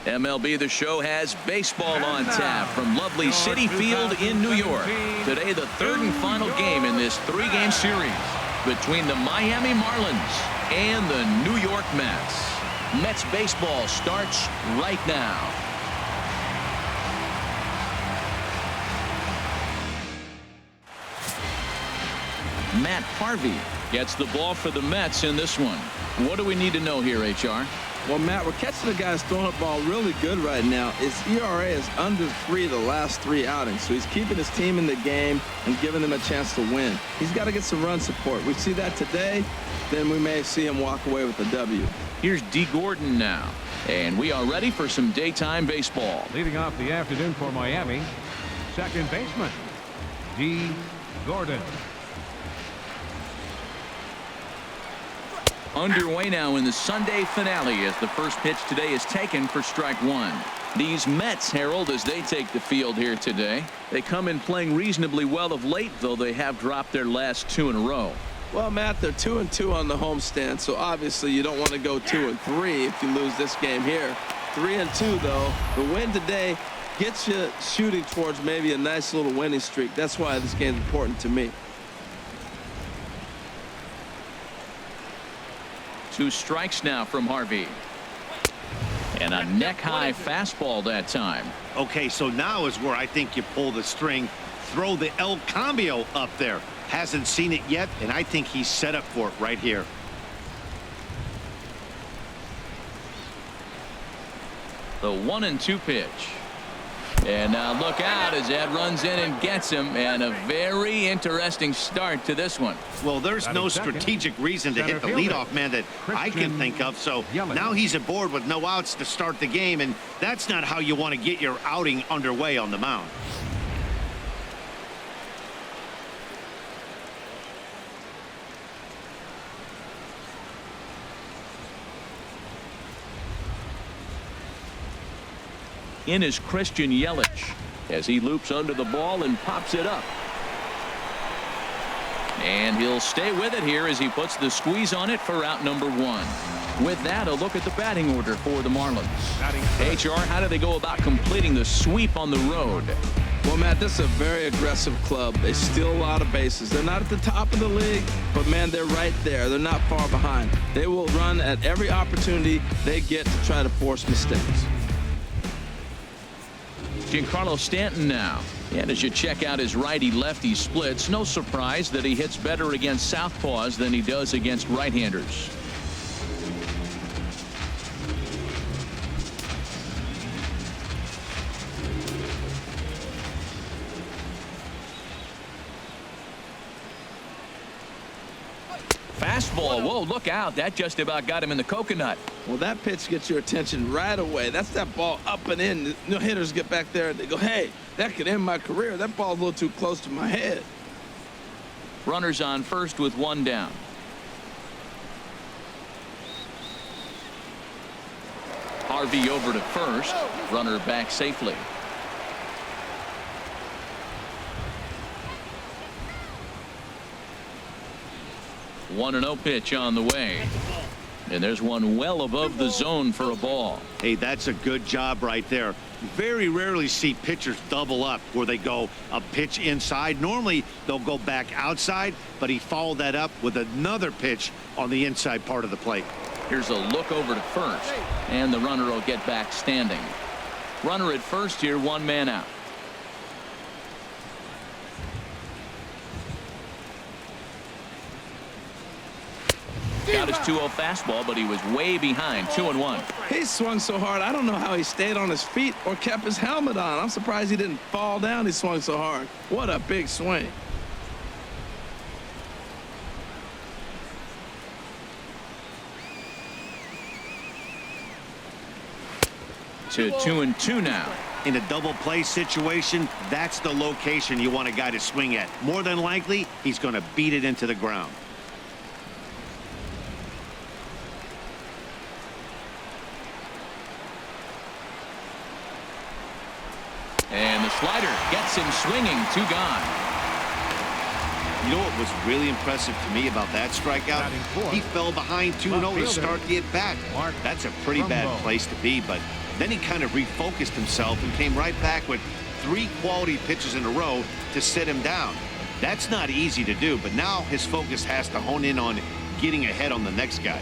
MLB The Show has baseball on tap from lovely Citi Field in New York. Today, the third and final game in this three-game series between the Miami Marlins and the New York Mets. Mets baseball starts right now. Matt Harvey gets the ball for the Mets in this one. What do we need to know here, HR? Well, Matt, we're catching the guy who's throwing the ball really good right now. His ERA is under 3 the last 3 outings, so he's keeping his team in the game and giving them a chance to win. He's got to get some run support. We see that today, then we may see him walk away with a W. Here's D. Gordon now, and we are ready for some daytime baseball. Leading off the afternoon for Miami, second baseman, D. Gordon. Underway now in the Sunday finale as the first pitch today is taken for strike one. These Mets, Harold, as they take the field here today, they come in playing reasonably well of late, though they have dropped their last 2 in a row. Well, Matt, they're 2-2 on the homestand, so obviously you don't want to go 2-3 if you lose this game here. 3-2, though. The win today gets you shooting towards maybe a nice little winning streak. That's why this game's important to me. 2 strikes now from Harvey. And a neck-high fastball that time. Okay, so now is where I think you pull the string. Throw the El Cambio up there. Hasn't seen it yet, and I think he's set up for it right here. The 1-2 pitch. And now look out as Ed runs in and gets him, and a very interesting start to this one. Well, there's no strategic reason to hit the leadoff man that I can think of, so now he's aboard with no outs to start the game, and that's not how you want to get your outing underway on the mound. In is Christian Yelich as he loops under the ball and pops it up. And he'll stay with it here as he puts the squeeze on it for out number 1. With that, a look at the batting order for the Marlins. HR, how do they go about completing the sweep on the road? Well, Matt, this is a very aggressive club. They steal a lot of bases. They're not at the top of the league, but, man, they're right there. They're not far behind. They will run at every opportunity they get to try to force mistakes. Giancarlo Stanton now. And as you check out his righty-lefty splits, no surprise that he hits better against southpaws than he does against right-handers. Fastball. Whoa, look out. That just about got him in the coconut. Well, that pitch gets your attention right away. That's that ball up and in. The hitters get back there and they go, hey, that could end my career. That ball's a little too close to my head. Runners on first with 1 down. Harvey over to first. Runner back safely. 1-0 pitch on the way. And there's one well above the zone for a ball. Hey, that's a good job right there. Very rarely see pitchers double up where they go a pitch inside. Normally they'll go back outside, but he followed that up with another pitch on the inside part of the plate. Here's a look over to first, and the runner will get back standing. Runner at first here, 1 man out. Got his 2-0 fastball, but he was way behind. 2-1. He swung so hard, I don't know how he stayed on his feet or kept his helmet on. I'm surprised he didn't fall down. He swung so hard. What a big swing. To 2-2 now. In a double play situation, that's the location you want a guy to swing at. More than likely, he's going to beat it into the ground. And the slider gets him swinging. 2 gone. You know what was really impressive to me about that strikeout? He fell behind 2-0 to start the at-bat. That's a pretty bad place to be, but Then he kind of refocused himself and came right back with 3 quality pitches in a row to sit him down. That's not easy to do, but now his focus has to hone in on getting ahead on the next guy.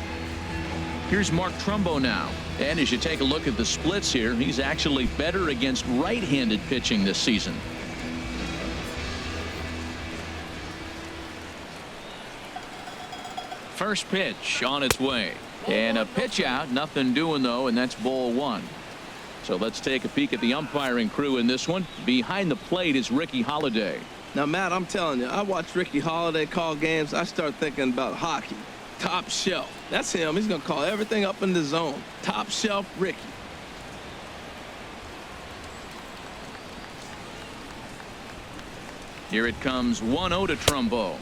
Here's Mark Trumbo now. And as you take a look at the splits here, he's actually better against right-handed pitching this season. First pitch on its way. And a pitch out, nothing doing though, and that's ball 1. So let's take a peek at the umpiring crew in this one. Behind the plate is Ricky Holiday. Now, Matt, I'm telling you, I watch Ricky Holiday call games. I start thinking about hockey. Top shelf. That's him. He's going to call everything up in the zone. Top shelf Ricky. Here it comes 1-0 to Trumbo.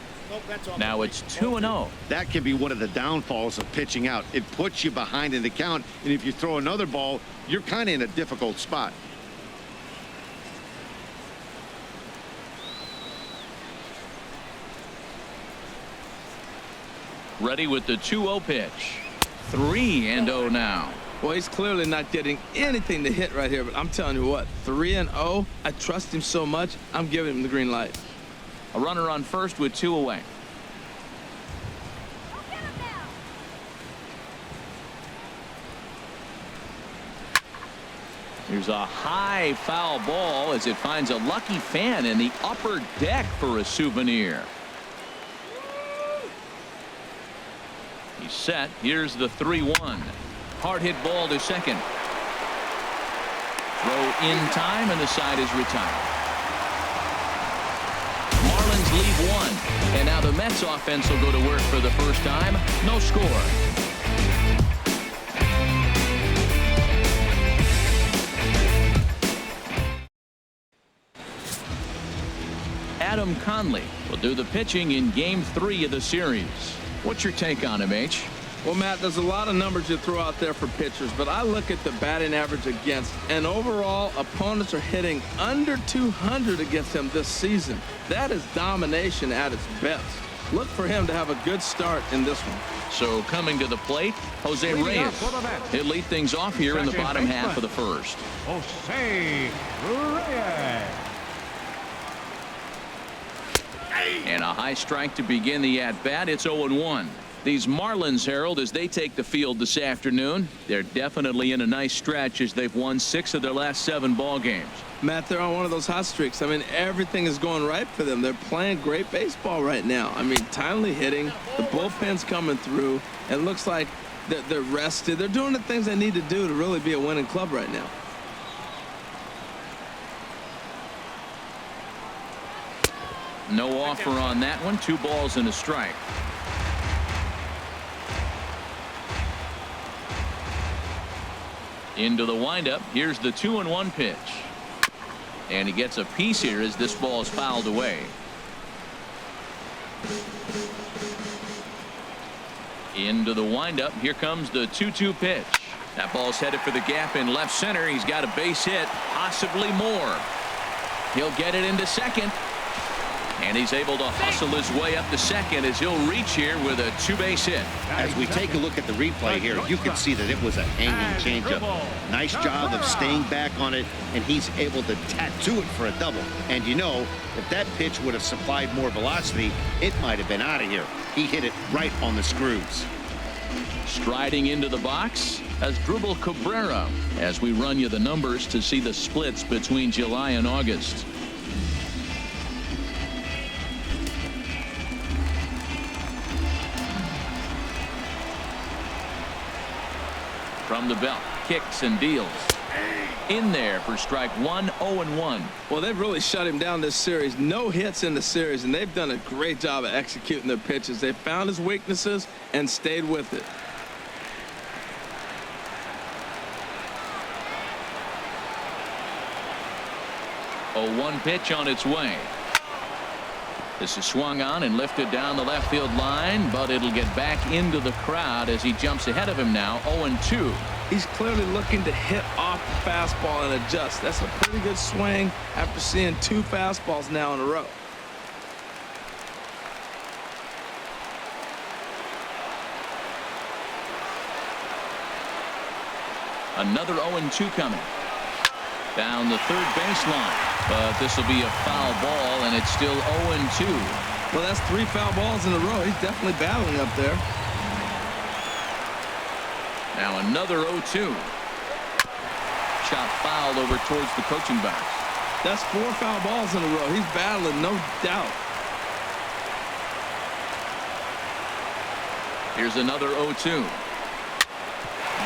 Now it's 2-0. That can be one of the downfalls of pitching out. It puts you behind in the count, and if you throw another ball, you're kind of in a difficult spot. Ready with the 2-0 pitch. 3-0 now. Well, he's clearly not getting anything to hit right here, but I'm telling you what, 3-0, I trust him so much, I'm giving him the green light. A runner on first with 2 away. Here's a high foul ball as it finds a lucky fan in the upper deck for a souvenir. He's set. Here's the 3-1. Hard hit ball to second. Throw in time, and the side is retired. Marlins lead 1. And now the Mets offense will go to work for the first time. No score. Adam Conley will do the pitching in Game 3 of the series. What's your take on him, H? Well, Matt, there's a lot of numbers you throw out there for pitchers, but I look at the batting average against, and overall, opponents are hitting under 200 against him this season. That is domination at its best. Look for him to have a good start in this one. So coming to the plate, Jose Reyes. He'll lead things off here in the bottom half of the first. Jose Reyes. And a high strike to begin the at-bat. It's 0-1. These Marlins, Harold, as they take the field this afternoon, they're definitely in a nice stretch as they've won 6 of their last 7 ball games. Matt, they're on one of those hot streaks. I mean, everything is going right for them. They're playing great baseball right now. I mean, timely hitting, the bullpen's coming through. It looks like they're rested. They're doing the things they need to do to really be a winning club right now. No offer on that one. 2 balls and a strike. Into the windup. Here's the 2-1 pitch. And he gets a piece here as this ball is fouled away. Into the windup. Here comes the 2-2 pitch. That ball's headed for the gap in left center. He's got a base hit, possibly more. He'll get it into second. And he's able to hustle his way up to second as he'll reach here with a 2-base hit. As we take a look at the replay here, you can see that it was a hanging changeup. Nice job of staying back on it, and he's able to tattoo it for a double. And you know, if that pitch would have supplied more velocity, it might have been out of here. He hit it right on the screws. Striding into the box as Drupal Cabrera as we run you the numbers to see the splits between July and August. From the belt, kicks and deals. In there for strike 1, 0-1. Well, they've really shut him down this series. No hits in the series, and they've done a great job of executing their pitches. They found his weaknesses and stayed with it. A 1 pitch on its way. This is swung on and lifted down the left field line, but it'll get back into the crowd as he jumps ahead of him now. 0-2. He's clearly looking to hit off the fastball and adjust. That's a pretty good swing after seeing 2 fastballs now in a row. Another 0-2 coming. Down the third baseline. But this will be a foul ball, and it's still 0-2. Well, that's 3 foul balls in a row. He's definitely battling up there. Now another 0-2. Shot fouled over towards the coaching box. That's 4 foul balls in a row. He's battling, no doubt. Here's another 0-2.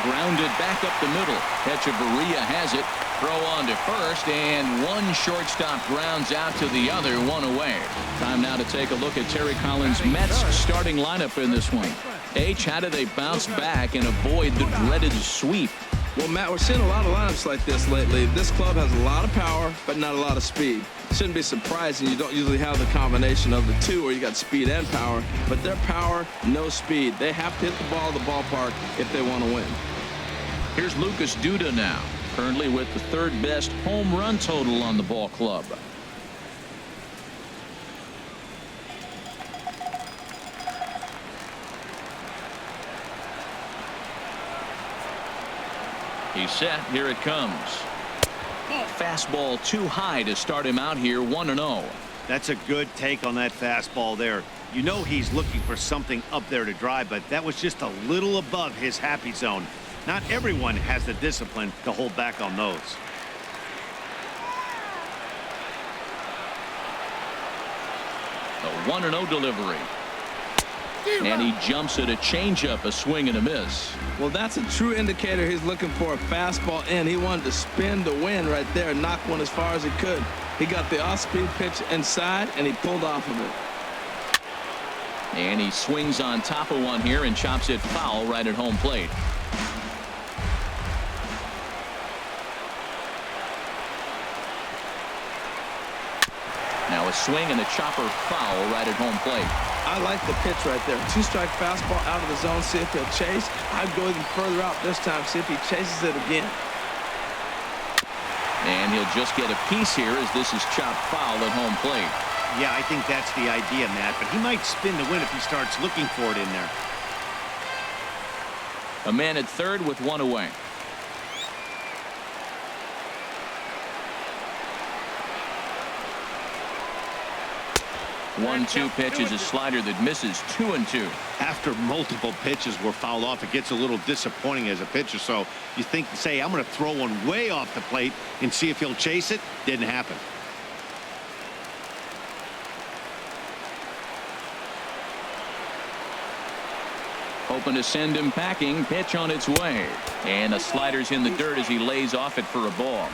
Grounded back up the middle. Echeverria has it. Throw on to first, and one shortstop grounds out to the other, 1 away. Time now to take a look at Terry Collins' Mets starting lineup in this one. H, how do they bounce back and avoid the dreaded sweep? Well, Matt, we're seeing a lot of lineups like this lately. This club has a lot of power, but not a lot of speed. Shouldn't be surprising. You don't usually have the combination of the two where you got speed and power, but their power, no speed. They have to hit the ball at the ballpark if they want to win. Here's Lucas Duda now, currently with the 3rd best home run total on the ball club. He's set. Here it comes. Fastball too high to start him out here, 1-0. That's a good take on that fastball there. You know he's looking for something up there to drive, but that was just a little above his happy zone. Not everyone has the discipline to hold back on those. A 1-0 delivery. And he jumps at a changeup, a swing and a miss. Well, that's a true indicator he's looking for a fastball in. He wanted to spin the wind right there and knock one as far as he could. He got the off-speed pitch inside, and he pulled off of it. And he swings on top of one here and chops it foul right at home plate. Now a swing and a chopper foul right at home plate. I like the pitch right there. 2-strike fastball out of the zone. See if he'll chase. I'd go even further out this time. See if he chases it again. And he'll just get a piece here as this is chopped foul at home plate. Yeah, I think that's the idea, Matt, but he might spin the win if he starts looking for it in there. A man at third with 1 away. One-two pitch is a slider that misses 2-2. After multiple pitches were fouled off, it gets a little disappointing as a pitcher. So you think, say, I'm going to throw one way off the plate and see if he'll chase it. Didn't happen. Hoping to send him packing. Pitch on its way. And the slider's in the dirt as he lays off it for a ball.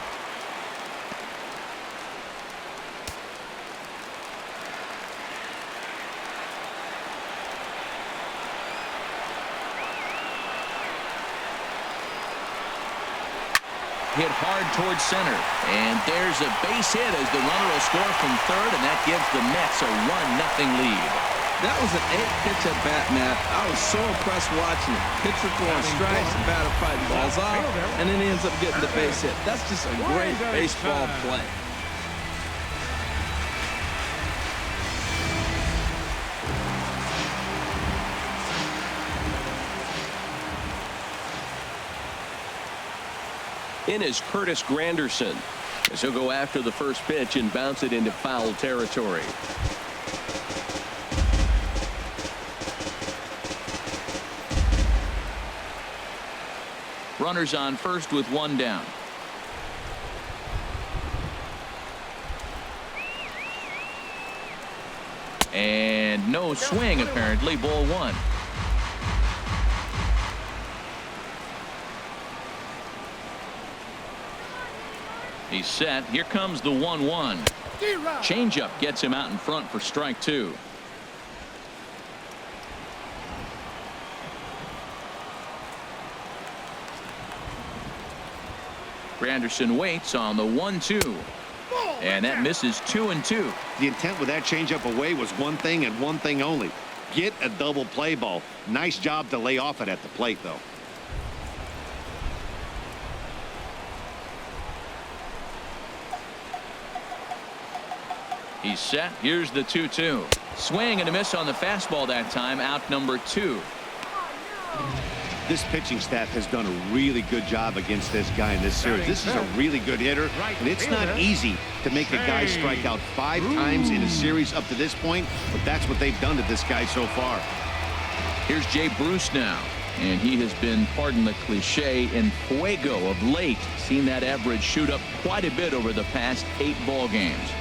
Hit hard towards center, and there's a base hit as the runner will score from third, and that gives the Mets a 1-0 lead. That was an 8-pitch at bat, Matt. I was so impressed watching it. Pitcher throwing strikes, batter fighting balls off, and then he ends up getting the base hit. That's just a great baseball play. In is Curtis Granderson, as he'll go after the first pitch and bounce it into foul territory. Runners on first with 1 down. And no swing, apparently. Ball 1. He's set. Here comes the 1-1. Changeup gets him out in front for strike 2. Granderson waits on the 1-2. And that misses 2-2. The intent with that changeup away was one thing and one thing only. Get a double play ball. Nice job to lay off it at the plate, though. He's set. Here's the 2-2. Swing and a miss on the fastball that time. Out number 2. This pitching staff has done a really good job against this guy in this series. This is a really good hitter, and it's not easy to make a guy strike out 5 times in a series up to this point, but that's what they've done to this guy so far. Here's Jay Bruce now, and he has been, pardon the cliche, en fuego of late. Seen that average shoot up quite a bit over the past 8 ball games.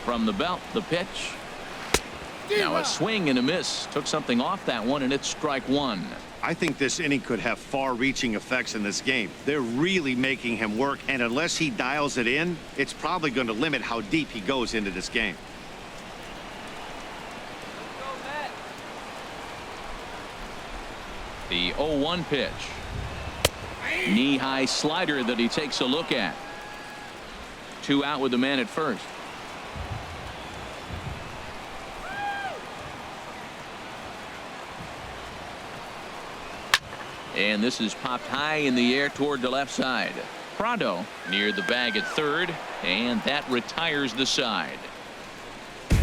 From the belt, the pitch. Now a swing and a miss. Took something off that one, and it's strike 1. I think this inning could have far-reaching effects in this game. They're really making him work, and unless he dials it in, it's probably going to limit how deep he goes into this game. The 0-1 pitch. Knee-high slider that he takes a look at. 2 out with the man at first. And this is popped high in the air toward the left side. Prado near the bag at third, and that retires the side. The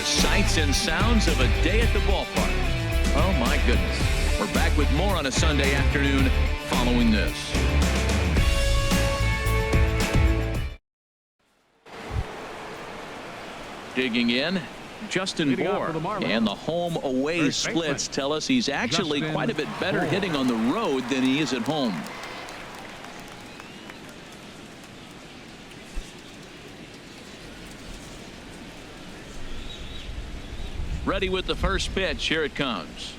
sights and sounds of a day at the ballpark. Oh my goodness. We're back with more on a Sunday afternoon following this. Digging in, Justin Bohr, and the home away splits tell us he's actually quite a bit better hitting on the road than he is at home. Ready with the first pitch. Here it comes.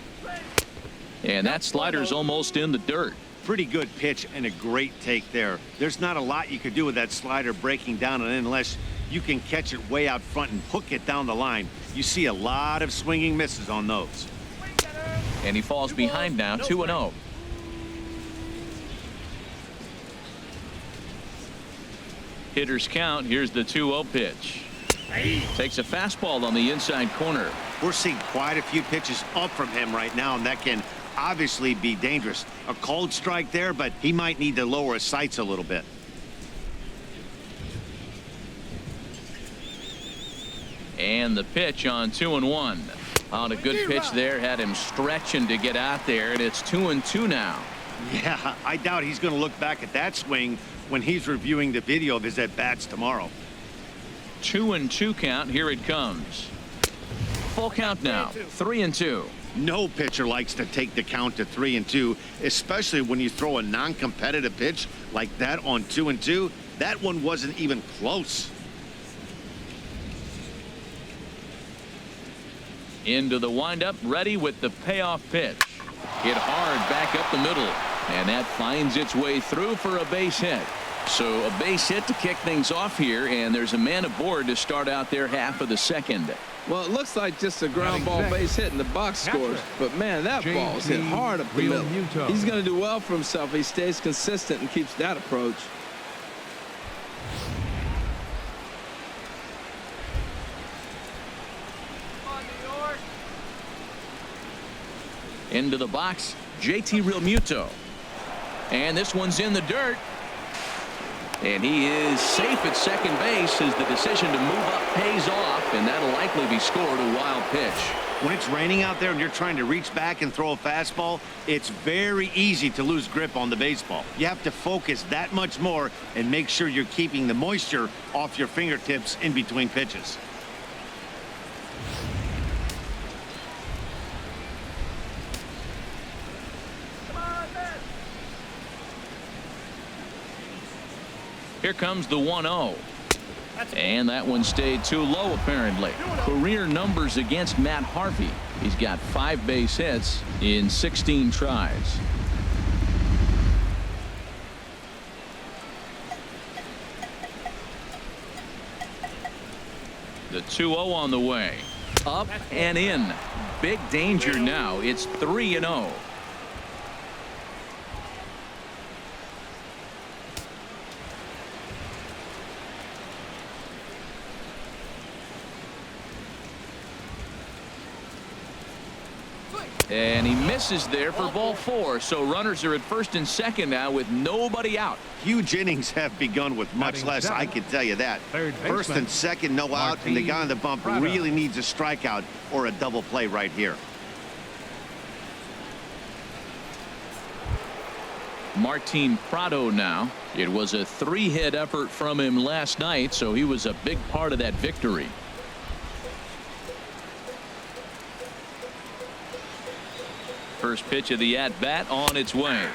And that slider's almost in the dirt. Pretty good pitch and a great take there. There's not a lot you could do with that slider breaking down and in unless you can catch it way out front and hook it down the line. You see a lot of swinging misses on those. And he falls behind now, 2-0. Hitters count. Here's the 2-0 pitch. Takes a fastball on the inside corner. We're seeing quite a few pitches up from him right now, and that can obviously be dangerous. A cold strike there, but he might need to lower his sights a little bit. And the pitch on 2-1. On a good pitch there, had him stretching to get out there, and it's 2-2 now. Yeah, I doubt he's going to look back at that swing when he's reviewing the video of his at-bats tomorrow. 2-2 count. Here it comes. Full count now. 3-2. No pitcher likes to take the count to 3-2, especially when you throw a non-competitive pitch like that on 2-2. That one wasn't even close. Into the windup, ready with the payoff pitch. Hit hard back up the middle, and that finds its way through for a base hit. So a base hit to kick things off here, and there's a man aboard to start out their half of the second. Well, it looks like just a ground ball base hit in the box scores, but man, that ball's hit hard up the middle. He's going to do well for himself. He stays consistent and keeps that approach. Into the box, JT Realmuto. And this one's in the dirt. And he is safe at second base as the decision to move up pays off, and that'll likely be scored a wild pitch. When it's raining out there and you're trying to reach back and throw a fastball, it's very easy to lose grip on the baseball. You have to focus that much more and make sure you're keeping the moisture off your fingertips in between pitches. Here comes the 1-0. And that one stayed too low, apparently. Career numbers against Matt Harvey. He's got 5 base hits in 16 tries. The 2-0 on the way. Up and in. Big danger now. It's 3-0. And he misses there for ball 4. So runners are at first and second now with nobody out. Huge innings have begun with much less, I can tell you that. First and second, no out, and the guy on the bump really needs a strikeout or a double play right here. Martin Prado now. It was a 3-hit effort from him last night, so he was a big part of that victory. First pitch of the at-bat on its way.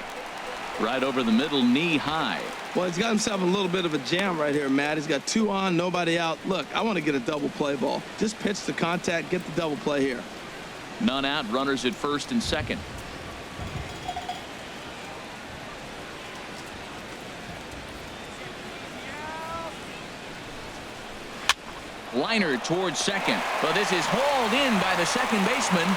Right over the middle, knee high. Well, he's got himself a little bit of a jam right here, Matt. He's got 2 on, nobody out. Look, I want to get a double play ball. Just pitch the contact, get the double play here. None out, runners at first and second. Liner towards second, but this is hauled in by the second baseman.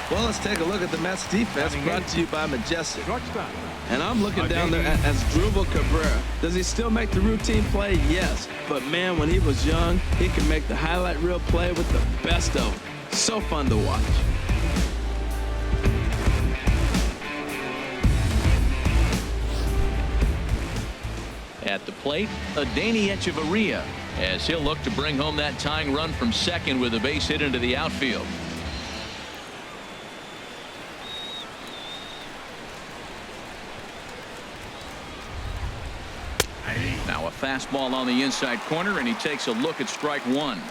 Well, let's take a look at the Mets defense, brought to you by Majestic. And I'm looking down there at Asdrubal Cabrera. Does he still make the routine play? Yes. But, man, when he was young, he could make the highlight reel play with the best of them. So fun to watch. At the plate, Adeiny Echeverria, as he'll look to bring home that tying run from second with a base hit into the outfield. Now a fastball on the inside corner, and he takes a look at strike 1.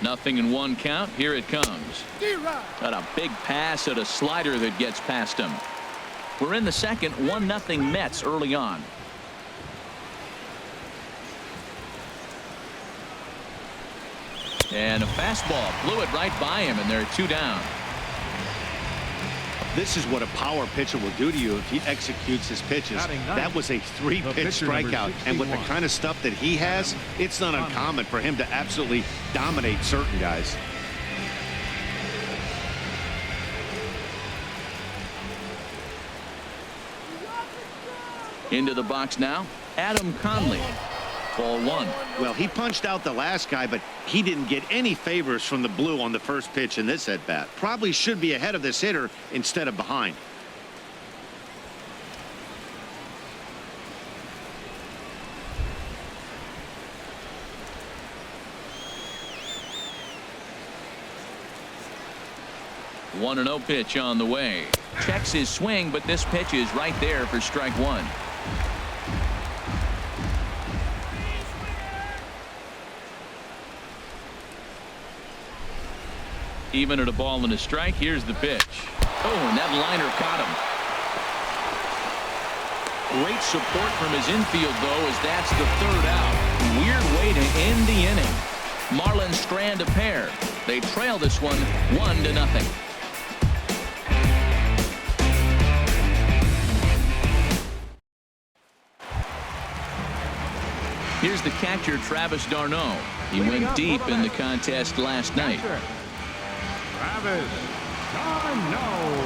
Nothing in 1 count. Here it comes. Got a big pass at a slider that gets past him. We're in the second, 1-0 Mets early on. And a fastball blew it right by him, and they're 2 down. This is what a power pitcher will do to you if he executes his pitches. That was a 3-pitch strikeout, and with the kind of stuff that he has, it's not uncommon for him to absolutely dominate certain guys. Into the box now, Adam Conley. Ball 1. Well, he punched out the last guy, but he didn't get any favors from the blue on the first pitch in this at-bat. Probably should be ahead of this hitter instead of behind. One 1-0 pitch on the way. Checks his swing, but this pitch is right there for strike 1. Even at a ball and a strike. Here's the pitch. Oh, and that liner caught him. Great support from his infield, though, as that's the 3rd out. Weird way to end the inning. Marlins strand a pair. They trail this one 1-0. Here's the catcher, Travis d'Arnaud. He went deep in the contest last night. Travis d'Arnaud.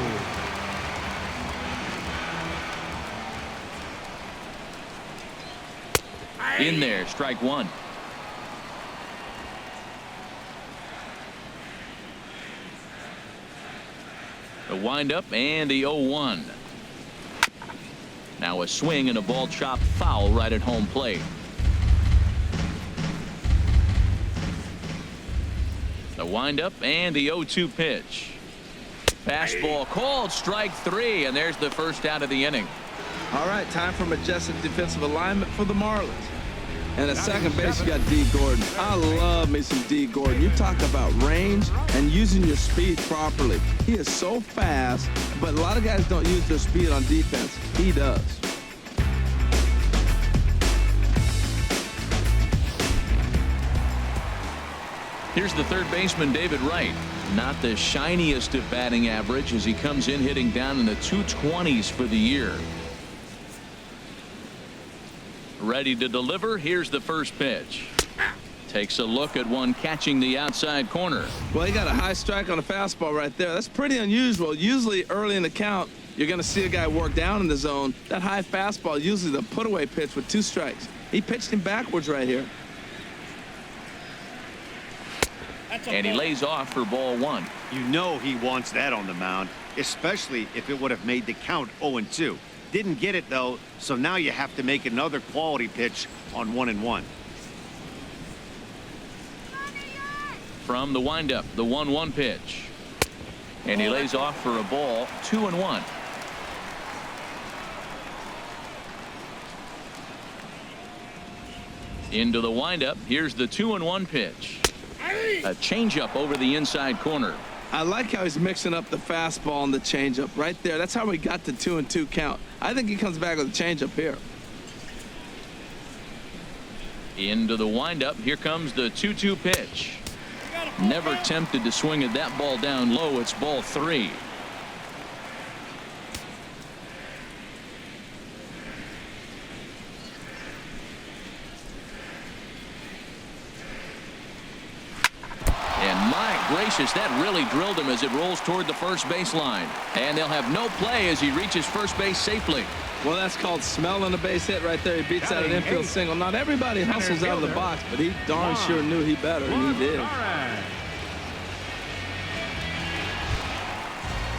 In there, strike 1. The windup and the 0-1. Now a swing and a ball chopped foul right at home plate. The windup and the 0-2 pitch. Fastball called, strike 3, and there's the first out of the inning. All right, time for majestic defensive alignment for the Marlins. And at second base, you got D. Gordon. I love me some D. Gordon. You talk about range and using your speed properly. He is so fast, but a lot of guys don't use their speed on defense. He does. Here's the third baseman, David Wright. Not the shiniest of batting average as he comes in hitting down in the 220s for the year. Ready to deliver. Here's the first pitch. Takes a look at one catching the outside corner. Well, he got a high strike on a fastball right there. That's pretty unusual. Usually early in the count, you're going to see a guy work down in the zone. That high fastball, usually the put-away pitch with 2 strikes. He pitched him backwards right here. And he lays off for ball 1. You know he wants that on the mound, especially if it would have made the count 0-2. Didn't get it, though, so now you have to make another quality pitch on 1-1. From the windup, the 1-1 pitch. And he lays off for a ball, 2-1. Into the windup. Here's the 2-1 pitch. A changeup over the inside corner. I like how he's mixing up the fastball and the changeup right there. That's how we got the 2-2 count. I think he comes back with a changeup here. Into the windup. Here comes the 2-2 pitch. Never tempted to swing at that ball down low. It's ball 3. And my gracious, that really drilled him as it rolls toward the first baseline. And they'll have no play as he reaches first base safely. Well, that's called smelling a base hit right there. He beats out an infield single. Not everybody hustles out of the box, but he darn sure knew he better, and he did.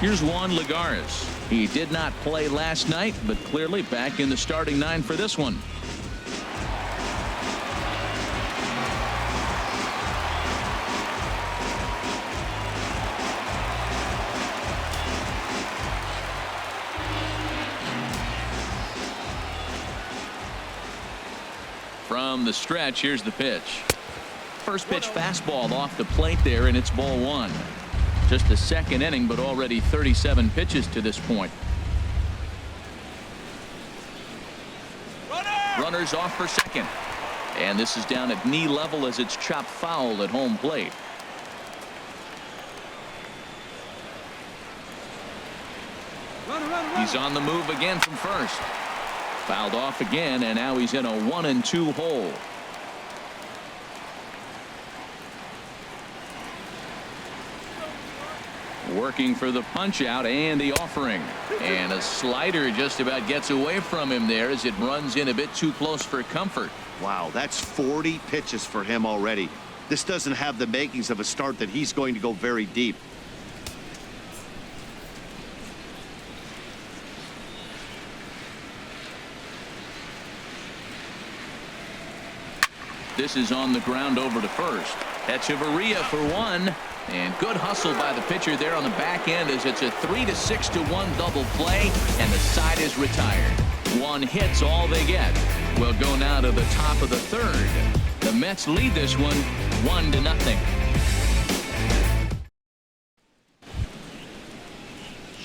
Here's Juan Lagares. He did not play last night, but clearly back in the starting 9 for this one. From the stretch, here's the pitch. First pitch fastball off the plate there, and it's ball 1. Just the second inning, but already 37 pitches to this point. Runners off for second. And this is down at knee level as it's chopped foul at home plate. He's on the move again from first. Fouled off again, and now he's in a 1-2 hole. Working for the punch out and the offering, and a slider just about gets away from him there as it runs in a bit too close for comfort. Wow, that's 40 pitches for him already. This doesn't have the makings of a start that he's going to go very deep. This is on the ground over to first. Echeverria for 1. And good hustle by the pitcher there on the back end as it's a 3-6-1 double play, and the side is retired. 1 hit's all they get. We'll go now to the top of the 3rd. The Mets lead this one 1-0.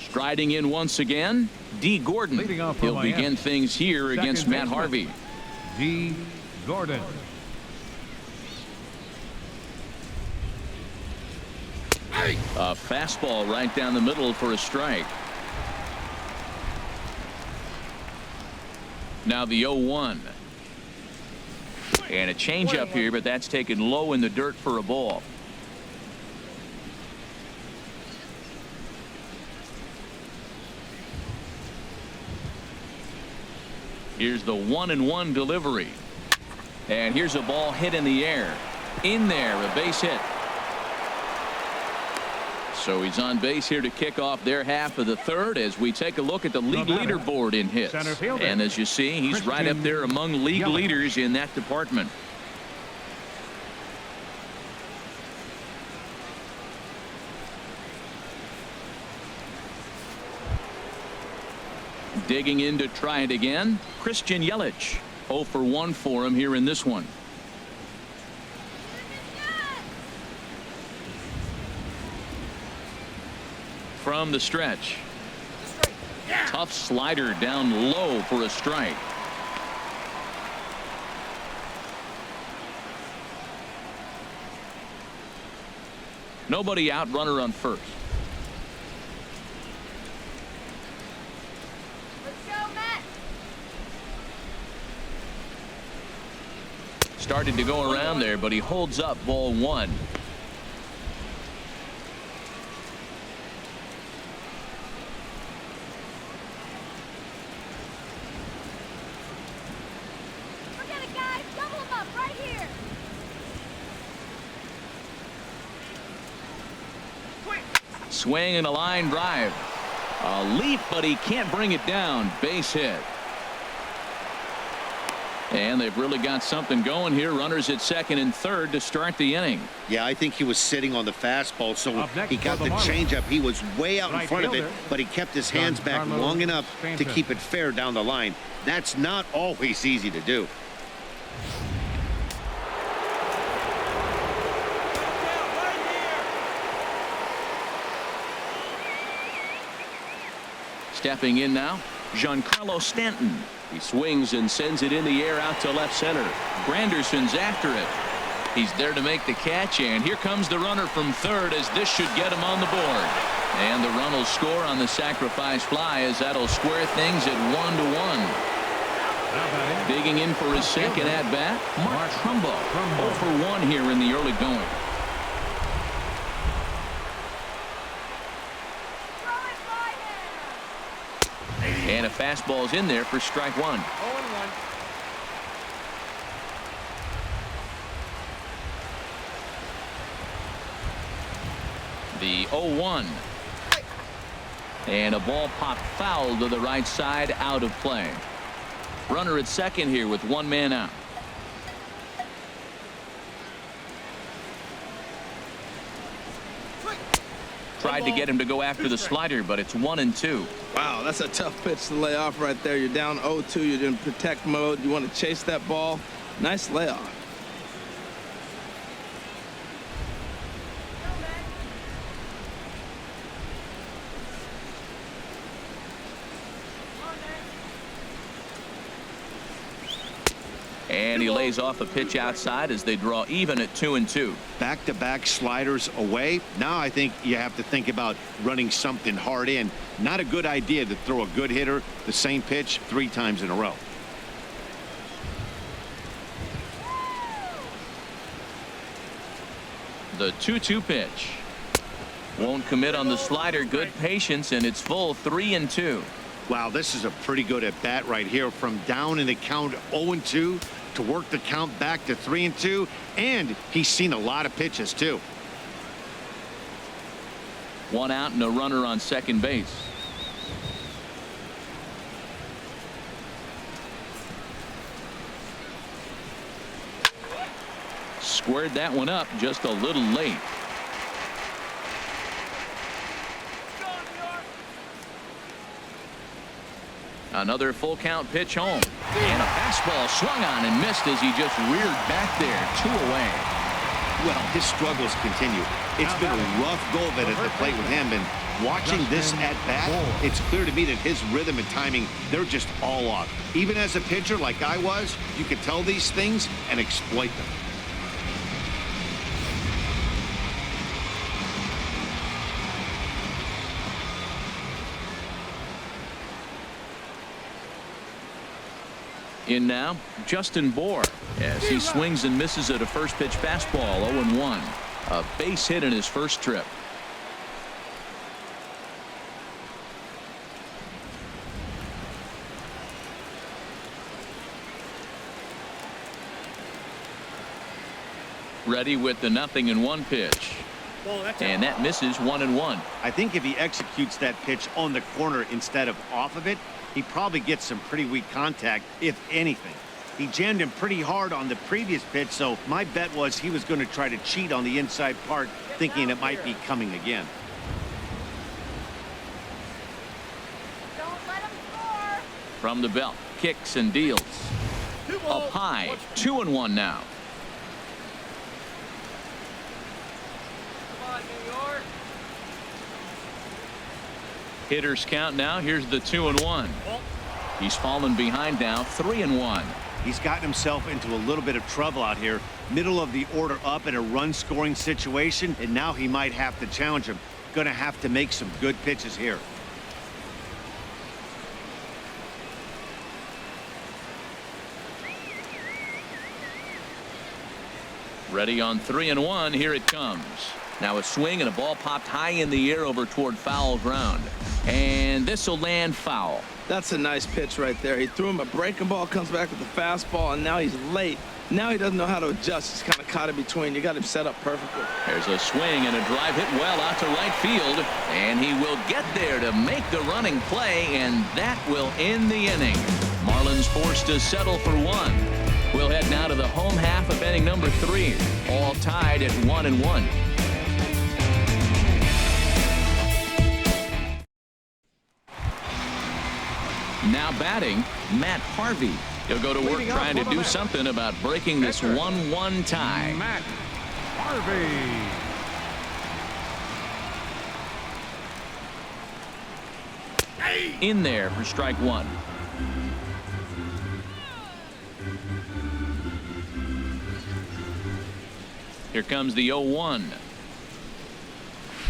Striding in once again, D. Gordon. He'll begin things here against Matt Harvey. D. Gordon. A fastball right down the middle for a strike. Now the 0-1. And a changeup here, but that's taken low in the dirt for a ball. Here's the 1-1 delivery. And here's a ball hit in the air. In there, a base hit. So he's on base here to kick off their half of the 3rd as we take a look at the league leaderboard in hits. And as you see, he's right up there among league leaders in that department. Digging in to try it again, Christian Yelich. 0 for 1 for him here in this one. From the stretch. Tough slider down low for a strike. Nobody out, runner on first. Started to go around there, but he holds up ball 1. Swing and a line drive. A leap, but he can't bring it down. Base hit. And they've really got something going here. Runners at second and third to start the inning. Yeah, I think he was sitting on the fastball, so he got the Marlins. changeup. He was way out in Right front of it, fielder, but he kept his hands back Giancarlo long enough to Stanton. keep it fair down the line. That's not always easy to do. Stepping in now, Giancarlo Stanton. He swings and sends it in the air out to left center. Granderson's after it. He's there to make the catch, and here comes the runner from third, as this should get him on the board. And the run will score on the sacrifice fly, as that'll square things at 1-1. Digging in for his second at bat, Mark Trumbo. 0 for 1 here in the early going. And a fastball's in there for strike one. 0-1. The 0-1. And a ball popped foul to the right side, out of play. Runner at second here with one man out. Tried to get him to go after the slider, but it's 1-2. Wow, that's a tough pitch to lay off right there. You're down 0-2. You're in protect mode. You want to chase that ball. Nice layoff. And he lays off a pitch outside as they draw even at 2-2. Back-to-back sliders away. Now I think you have to think about running something hard in. Not a good idea to throw a good hitter the same pitch 3 times in a row. The 2-2 pitch. Won't commit on the slider. Good patience, and it's full 3-2. Wow, this is a pretty good at bat right here, from down in the count 0-2 to work the count back to 3-2, and he's seen a lot of pitches too. One out and a runner on second base. Squared that one up just a little late. Another full count pitch home. And a fastball swung on and missed as he just reared back there. 2 away. Well, his struggles continue. It's been a rough go of it at the plate with him, and watching this at bat, it's clear to me that his rhythm and timing, they're just all off. Even as a pitcher like I was, you could tell these things and exploit them. In now, Justin Bohr, as he swings and misses at a first pitch fastball. 0-1. A base hit in his first trip. Ready with the 0-1 pitch. And that misses 1-1. I think if he executes that pitch on the corner instead of off of it, he probably gets some pretty weak contact, if anything. He jammed him pretty hard on the previous pitch, so my bet was he was going to try to cheat on the inside part, thinking it might be coming again. Don't let him score. From the belt, kicks and deals. Up high, 2-1 now. Come on, New York. Hitters count now. Here's the 2-1. He's fallen behind now, 3-1. He's gotten himself into a little bit of trouble out here. Middle of the order up in a run-scoring situation, and now he might have to challenge him. Going to have to make some good pitches here. Ready on 3-1. Here it comes. Now a swing and a ball popped high in the air over toward foul ground. And this will land foul. That's a nice pitch right there. He threw him a breaking ball, comes back with the fastball, and now he's late. Now he doesn't know how to adjust. He's kind of caught in between. You got him set up perfectly. There's a swing and a drive hit well out to right field. And he will get there to make the running play, and that will end the inning. Marlins forced to settle for one. We'll head now to the home half of inning number 3. All tied at 1-1. Now batting, Matt Harvey. He'll go to work trying to do something about breaking this 1-1 tie. Matt Harvey. In there for strike 1. Here comes the 0-1.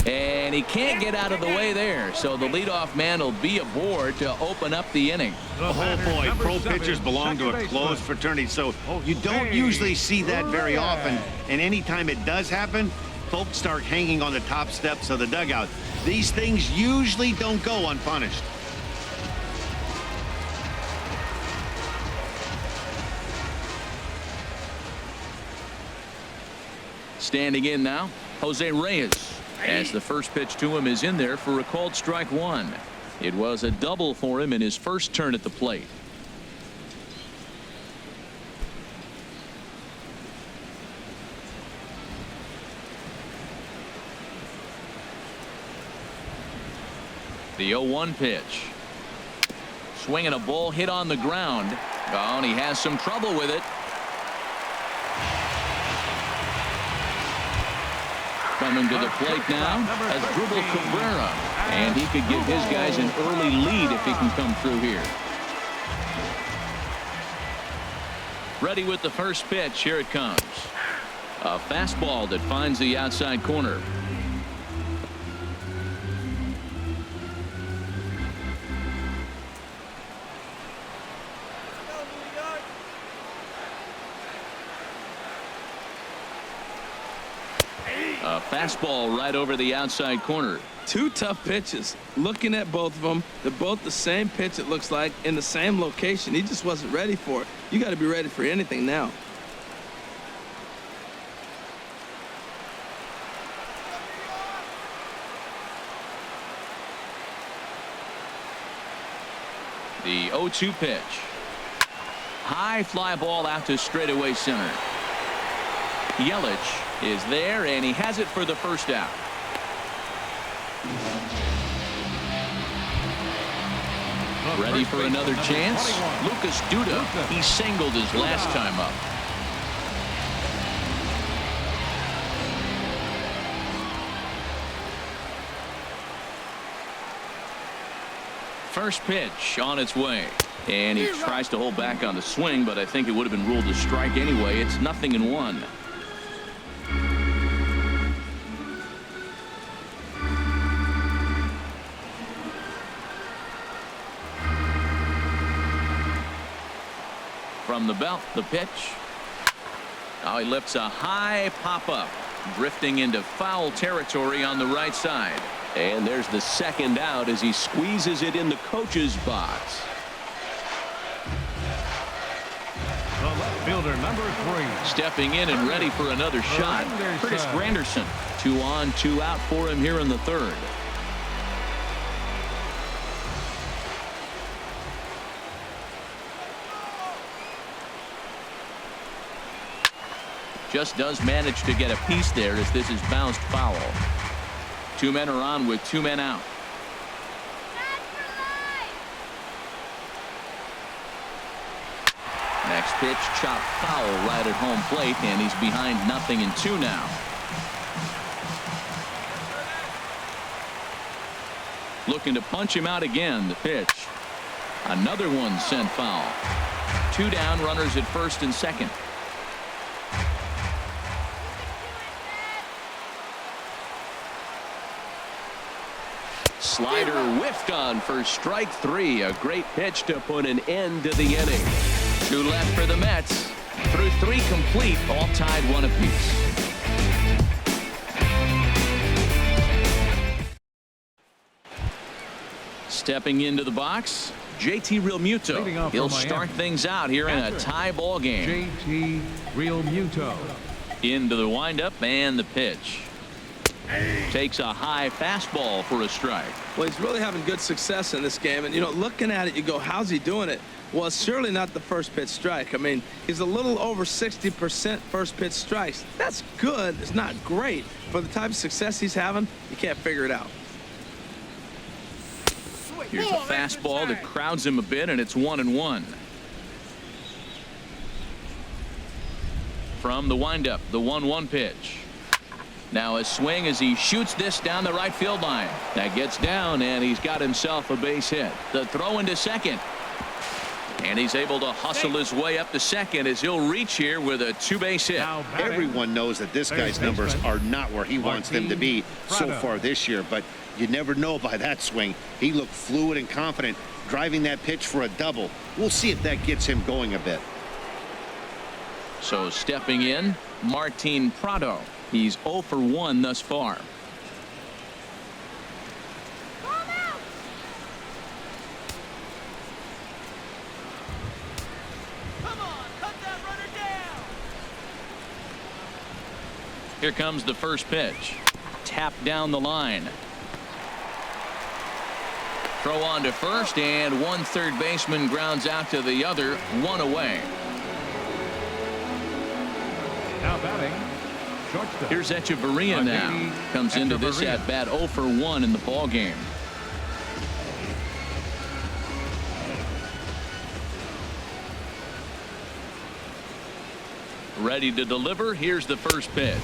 And he can't get out of the way there, so the leadoff man will be aboard to open up the inning. Oh boy, pro pitchers belong to a closed fraternity, so you don't usually see that very often. And anytime it does happen, folks start hanging on the top steps of the dugout. These things usually don't go unpunished. Standing in now, Jose Reyes. As the first pitch to him is in there for a called strike 1. It was a double for him in his first turn at the plate. The 0-1 pitch. Swinging a ball hit on the ground. Oh, and he has some trouble with it. Coming to the plate now as Dribble Cabrera, and he could give his guys an early lead if he can come through here. Ready with the first pitch. Here it comes. A fastball that finds the outside corner. A fastball right over the outside corner. 2 tough pitches. Looking at both of them, they're both the same pitch, it looks like, in the same location. He just wasn't ready for it. You got to be ready for anything now. The 0-2 pitch. High fly ball out to straightaway center. Yelich is there, and he has it for the first out. Ready for another chance? Lucas Duda. He singled his last time up. First pitch on its way. And he tries to hold back on the swing, but I think it would have been ruled a strike anyway. It's 0-1. From the belt, the pitch. Now he lifts a high pop-up, drifting into foul territory on the right side. And there's the second out as he squeezes it in the coach's box. The left fielder, number 3. Stepping in and ready for another shot. Curtis Granderson. 2 on, 2 out for him here in the third. Just does manage to get a piece there as this is bounced foul. 2 men are on with 2 men out. Next pitch chopped foul right at home plate, and he's behind 0-2 now. Looking to punch him out again. The pitch. Another one sent foul. 2 down, runners at first and second. Slider whiffed on for strike 3. A great pitch to put an end to the inning. 2 left for the Mets. Through 3 complete, all tied 1 apiece. Stepping into the box, JT Leading Realmuto. off He'll for Miami. start things out here in a tie ball game. JT Realmuto. Into the windup and the pitch. Takes a high fastball for a strike. Well, he's really having good success in this game. And, you know, looking at it, you go, how's he doing it? Well, it's surely not the first pitch strike. I mean, he's a little over 60% first pitch strikes. That's good. It's not great. For the type of success he's having, you can't figure it out. Here's a fastball that crowds him a bit, and it's 1-1. From the windup, the 1-1 pitch. Now a swing as he shoots this down the right field line. That gets down, and he's got himself a base hit. The throw into second. And he's able to hustle his way up to second as he'll reach here with a two-base hit. Everyone knows that this guy's numbers are not where he wants them to be so far this year, but you never know by that swing. He looked fluid and confident driving that pitch for a double. We'll see if that gets him going a bit. So stepping in, Martin Prado. He's 0 for 1 thus far. Here comes the first pitch. Tapped down the line. Throw on to first, and one third baseman grounds out to the other, one away. Now batting, shortstop. Here's Echeverria now. Comes into this at bat 0 for 1 in the ball game. Ready to deliver. Here's the first pitch.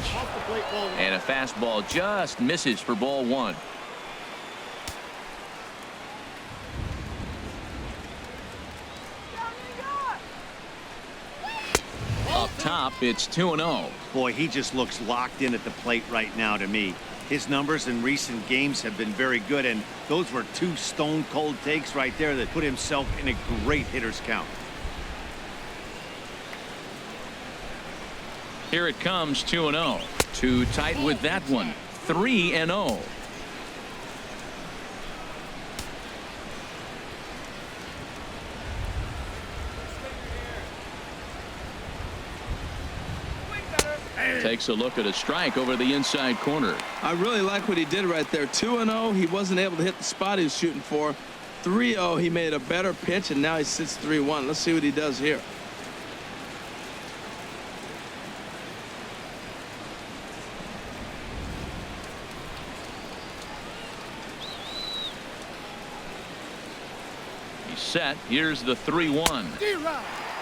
And a fastball just misses for ball 1. Up top, it's 2-0. Boy, he just looks locked in at the plate right now to me. His numbers in recent games have been very good, and those were two stone-cold takes right there that put himself in a great hitter's count. Here it comes, 2-0. Too tight with that one. 3-0. Takes a look at a strike over the inside corner. I really like what he did right there. 2-0, he wasn't able to hit the spot he was shooting for. 3-0, he made a better pitch, and now he sits 3-1. Let's see what he does here. He's set. Here's the 3-1.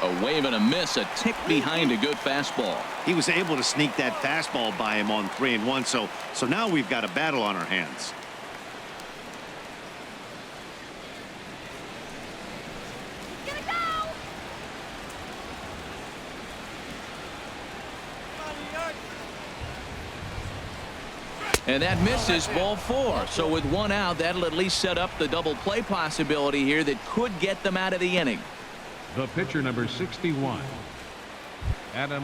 A wave and a miss, a tick behind a good fastball. He was able to sneak that fastball by him on 3-1, so now we've got a battle on our hands. And that misses, ball 4. So with one out, that'll at least set up the double play possibility here that could get them out of the inning. The pitcher, number 61, Adam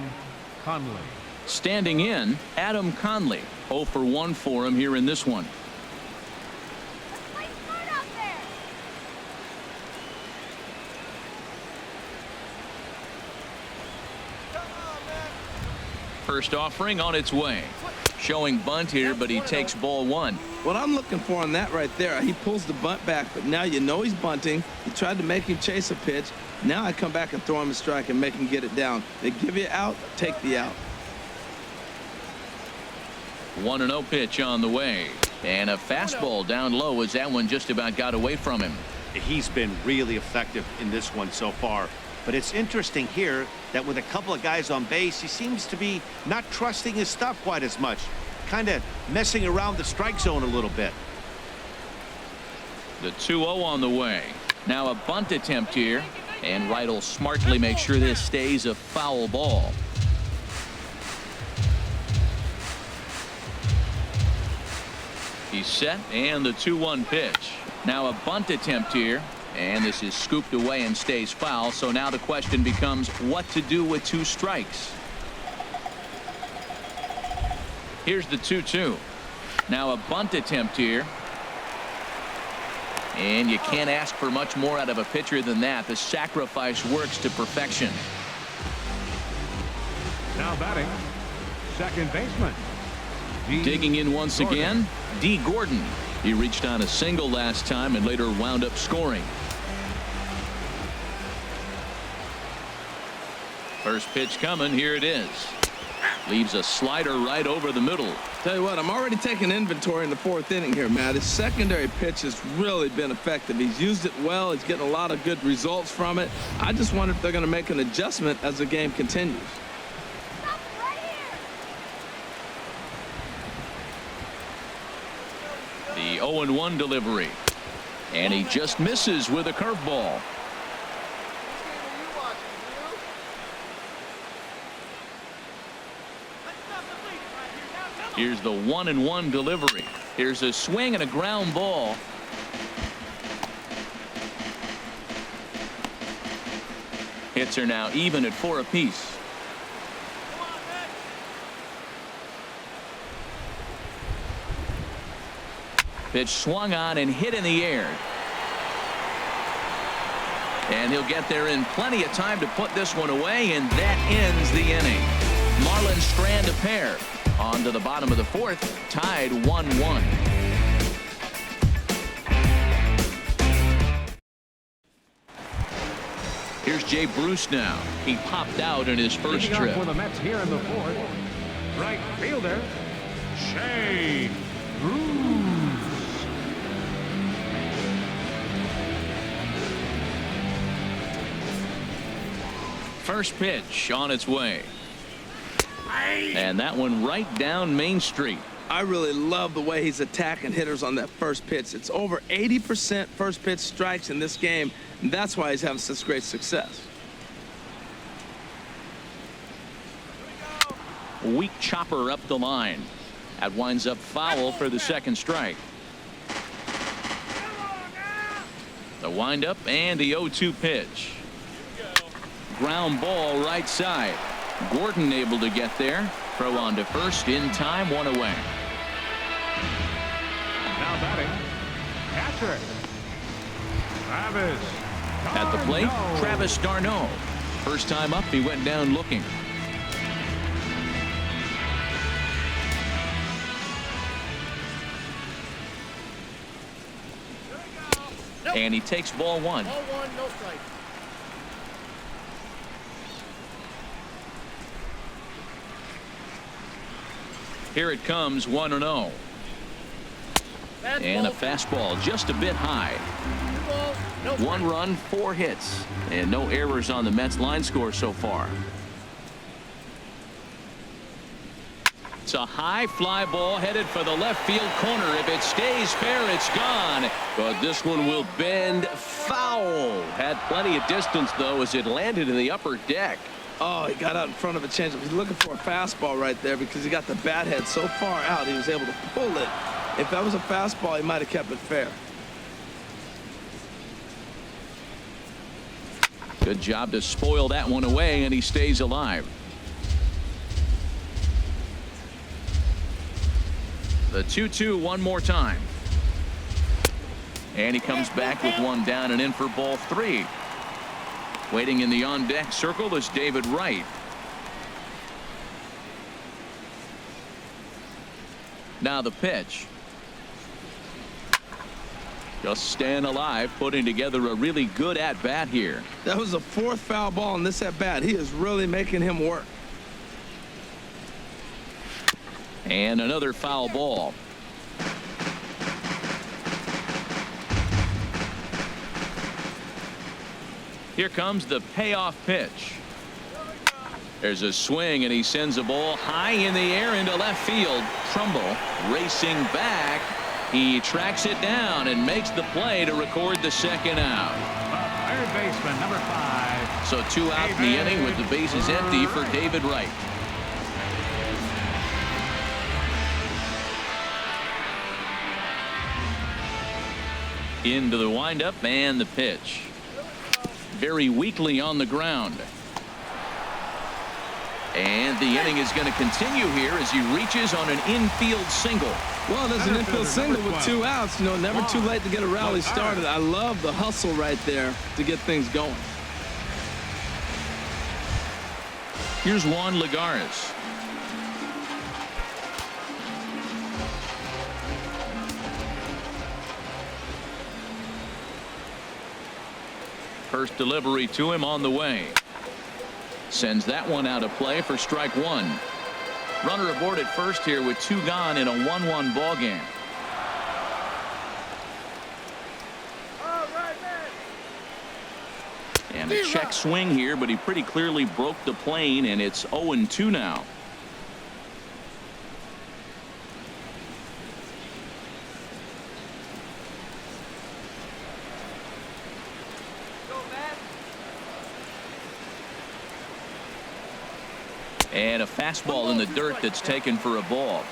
Conley. Standing in, Adam Conley. 0 for 1 for him here in this one. First offering on its way. Showing bunt here, but he takes ball 1. What I'm looking for on that right there, he pulls the bunt back, but now you know he's bunting. You tried to make him chase a pitch. Now I come back and throw him a strike and make him get it down. They give you out, take the out. 1-0 pitch on the way. And a fastball down low as that one just about got away from him. He's been really effective in this one so far. But it's interesting here that with a couple of guys on base, he seems to be not trusting his stuff quite as much. Kind of messing around the strike zone a little bit. The 2-0 on the way. Now a bunt attempt here. And Wright will smartly make sure this stays a foul ball. He's set, and the 2-1 pitch. Now a bunt attempt here. And this is scooped away and stays foul. So now the question becomes what to do with 2 strikes. Here's the 2-2. Now a bunt attempt here. And you can't ask for much more out of a pitcher than that. The sacrifice works to perfection. Now batting, second baseman. Digging in once again, D. Gordon. He reached on a single last time and later wound up scoring. First pitch coming. Here it is. Leaves a slider right over the middle. Tell you what, I'm already taking inventory in the fourth inning here, Matt. His secondary pitch has really been effective. He's used it well. He's getting a lot of good results from it. I just wonder if they're going to make an adjustment as the game continues. Stop right here. The 0-1 delivery. And he just misses with a curveball. Here's the 1-1 delivery. Here's a swing and a ground ball. Hits are now even at 4 apiece. Pitch swung on and hit in the air. And he'll get there in plenty of time to put this one away, and that ends the inning. Marlins strand a pair. On to the bottom of the fourth, tied 1-1. Here's Jay Bruce now. He popped out in his first Leading trip. off for the Mets here in the fourth, right fielder, Jay Bruce. First pitch on its way. And that one right down Main Street. I really love the way he's attacking hitters on that first pitch. It's over 80% first pitch strikes in this game, and that's why he's having such great success. Weak chopper up the line. That winds up foul for the second strike. The windup and the 0-2 pitch. Ground ball right side. Gordon able to get there. Throw on to first in time, one away. Now batting, catcher, Travis At the plate, d'Arnaud. Travis d'Arnaud. First time up, he went down looking. And he takes ball one. Ball one, no strike. Here it comes, 1-0. And a fastball just a bit high. One run, 4 hits, and no errors on the Mets line score so far. It's a high fly ball headed for the left field corner. If it stays fair, it's gone. But this one will bend foul. Had plenty of distance, though, as it landed in the upper deck. Oh, he got out in front of a changeup. He's looking for a fastball right there because he got the bat head so far out he was able to pull it. If that was a fastball, he might have kept it fair. Good job to spoil that one away, and he stays alive. The 2-2 one more time. And he comes back with one down and in for ball 3. Waiting in the on-deck circle is David Wright. Now the pitch. Just staying alive, putting together a really good at-bat here. That was the 4th foul ball in this at-bat. He is really making him work. And another foul ball. Here comes the payoff pitch. There's a swing, and he sends a ball high in the air into left field. Trumbull racing back. He tracks it down and makes the play to record the second out. Third baseman, number 5. So 2 out in the inning with the bases empty for David Wright. Into the windup and the pitch. Very weakly on the ground. And the inning is going to continue here as he reaches on an infield single. Well, there's an infield single with 2 outs. You know, never too late to get a rally started. I love the hustle right there to get things going. Here's Juan Lagares. First delivery to him on the way. Sends that one out of play for strike 1. Runner aboard at first here with 2 gone in a 1-1 ball game. And a check swing here, but he pretty clearly broke the plane, and it's 0-2 now. And a fastball in the dirt that's taken for a ball.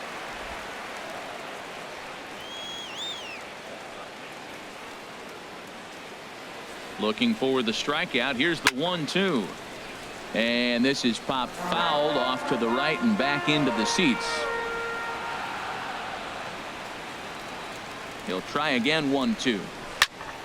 Looking for the strikeout. Here's the 1-2. And this is popped fouled off to the right and back into the seats. He'll try again. 1-2.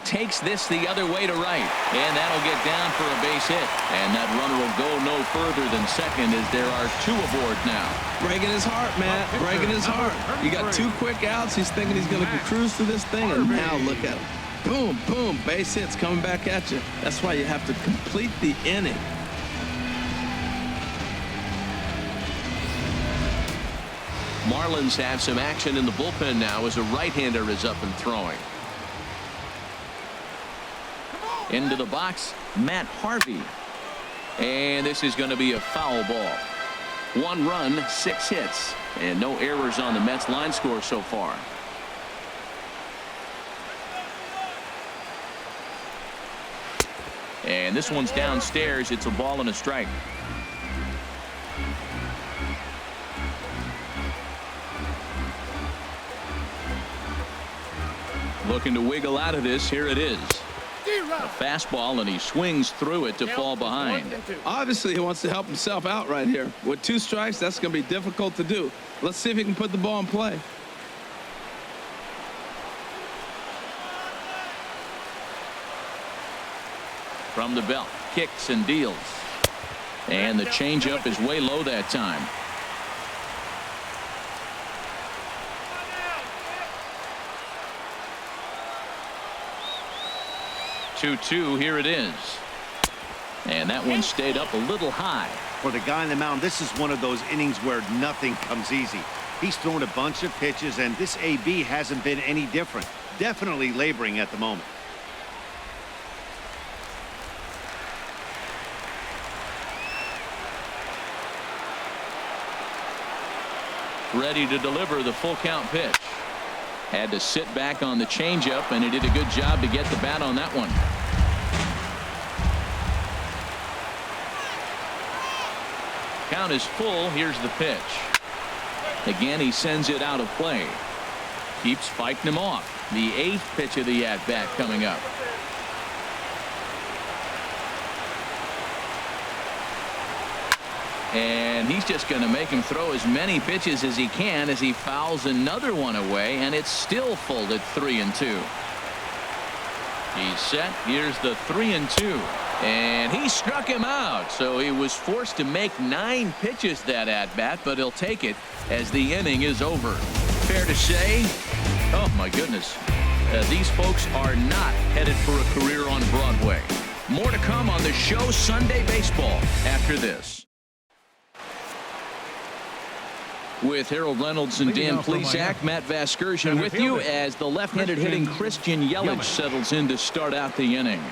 Takes this the other way to right, and that'll get down for a base hit, and that runner will go no further than second as there are 2 aboard now. Breaking his heart, Matt. Breaking his heart. You got 2 quick outs. He's thinking he's going to cruise through this thing, and now look at him. Boom, boom, base hits coming back at you. That's why you have to complete the inning. Marlins have some action in the bullpen now as a right-hander is up and throwing. Into the box, Matt Harvey. And this is going to be a foul ball. 1 run, 6 hits, and no errors on the Mets line score so far. And this one's downstairs. It's a ball and a strike. Looking to wiggle out of this. Here it is. A fastball, and he swings through it to fall behind. Obviously, he wants to help himself out right here. With 2 strikes, that's going to be difficult to do. Let's see if he can put the ball in play. From the belt, kicks and deals. And the changeup is way low that time. Two, here it is. And that one stayed up a little high. For the guy on the mound, this is one of those innings where nothing comes easy. He's thrown a bunch of pitches, and this AB hasn't been any different. Definitely laboring at the moment. Ready to deliver the full count pitch. Had to sit back on the changeup, and he did a good job to get the bat on that one. Count is full. Here's the pitch. Again, he sends it out of play. Keeps fighting him off. The 8th pitch of the at-bat coming up. And he's just going to make him throw as many pitches as he can as he fouls another one away, and it's still full at 3-2. He's set. Here's the 3-2. And he struck him out, so he was forced to make 9 pitches that at-bat, but he'll take it as the inning is over. Fair to say, oh my goodness, these folks are not headed for a career on Broadway. More to come on the show Sunday Baseball after this. With Harold Reynolds and Dan Plesac, Matt Vasgersian with you as the left-handed hitting Christian Yelich settles in to start out the inning.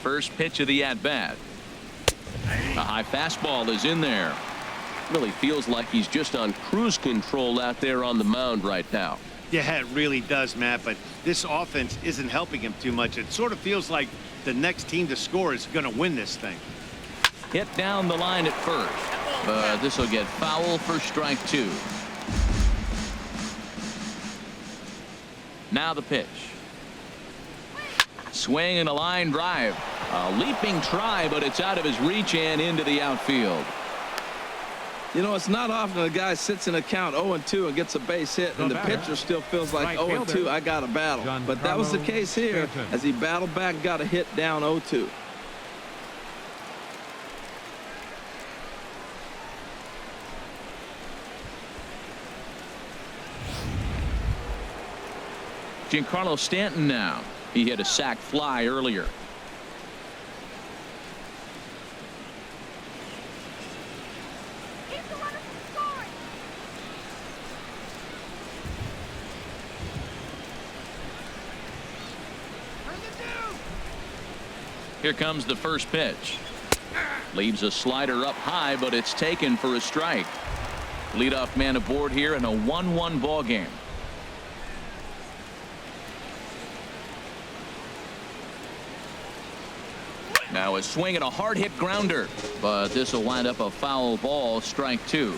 First pitch of the at-bat. A high fastball is in there. Really feels like he's just on cruise control out there on the mound right now. Yeah, it really does, Matt, but this offense isn't helping him too much. It sort of feels like the next team to score is going to win this thing. Hit down the line at first, but this will get foul for strike 2. Now the pitch. swing and a line drive. A leaping try, but it's out of his reach and into the outfield. You know, it's not often a guy sits in a count 0-2 and gets a base hit, and the pitcher still feels like 0-2, I got a battle. But that was the case here as he battled back and got a hit down 0-2. Giancarlo Stanton now. He hit a sac fly earlier. Here comes the first pitch. Leaves a slider up high, but it's taken for a strike. Leadoff man aboard here in a 1-1 ball game. Now a swing and a hard hit grounder, but this will wind up a foul ball, strike 2.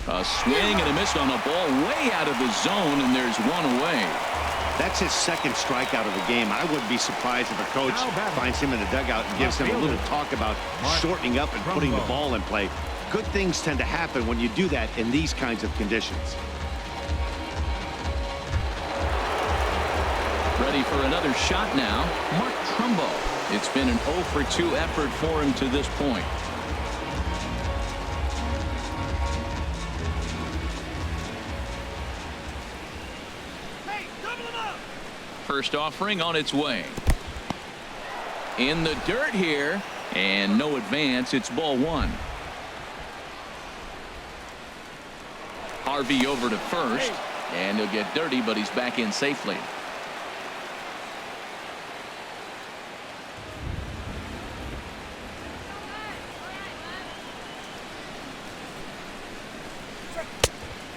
A swing and a miss on a ball way out of the zone, and there's one away. That's his second strikeout of the game. I wouldn't be surprised if a coach finds him in the dugout and gives him a little talk about shortening up and putting the ball in play. Good things tend to happen when you do that in these kinds of conditions. Ready for another shot now, Mark Trumbo. It's been an 0-for-2 effort for him to this point. First offering on its way. In the dirt here, and no advance. It's ball 1. Harvey over to first, and he'll get dirty, but he's back in safely.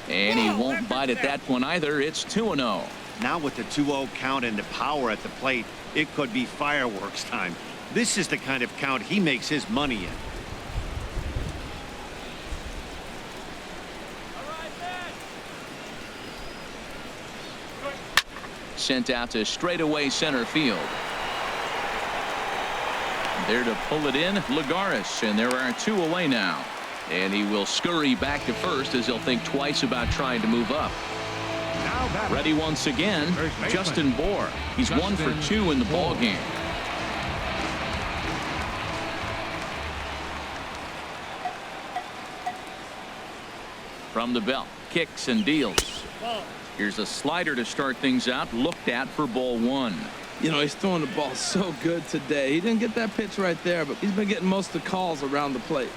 And he won't bite at that one either. It's 2-0. Now with the 2-0 count and the power at the plate, it could be fireworks time. This is the kind of count he makes his money in. Sent out to straightaway center field. There to pull it in, Lagares, and there are 2 away now. And he will scurry back to first as he'll think twice about trying to move up. Ready once again, Justin Bour. He's 1 for 2 in the ball game. From the belt, kicks and deals. Here's a slider to start things out, looked at for ball 1. You know, he's throwing the ball so good today. He didn't get that pitch right there, but he's been getting most of the calls around the plate.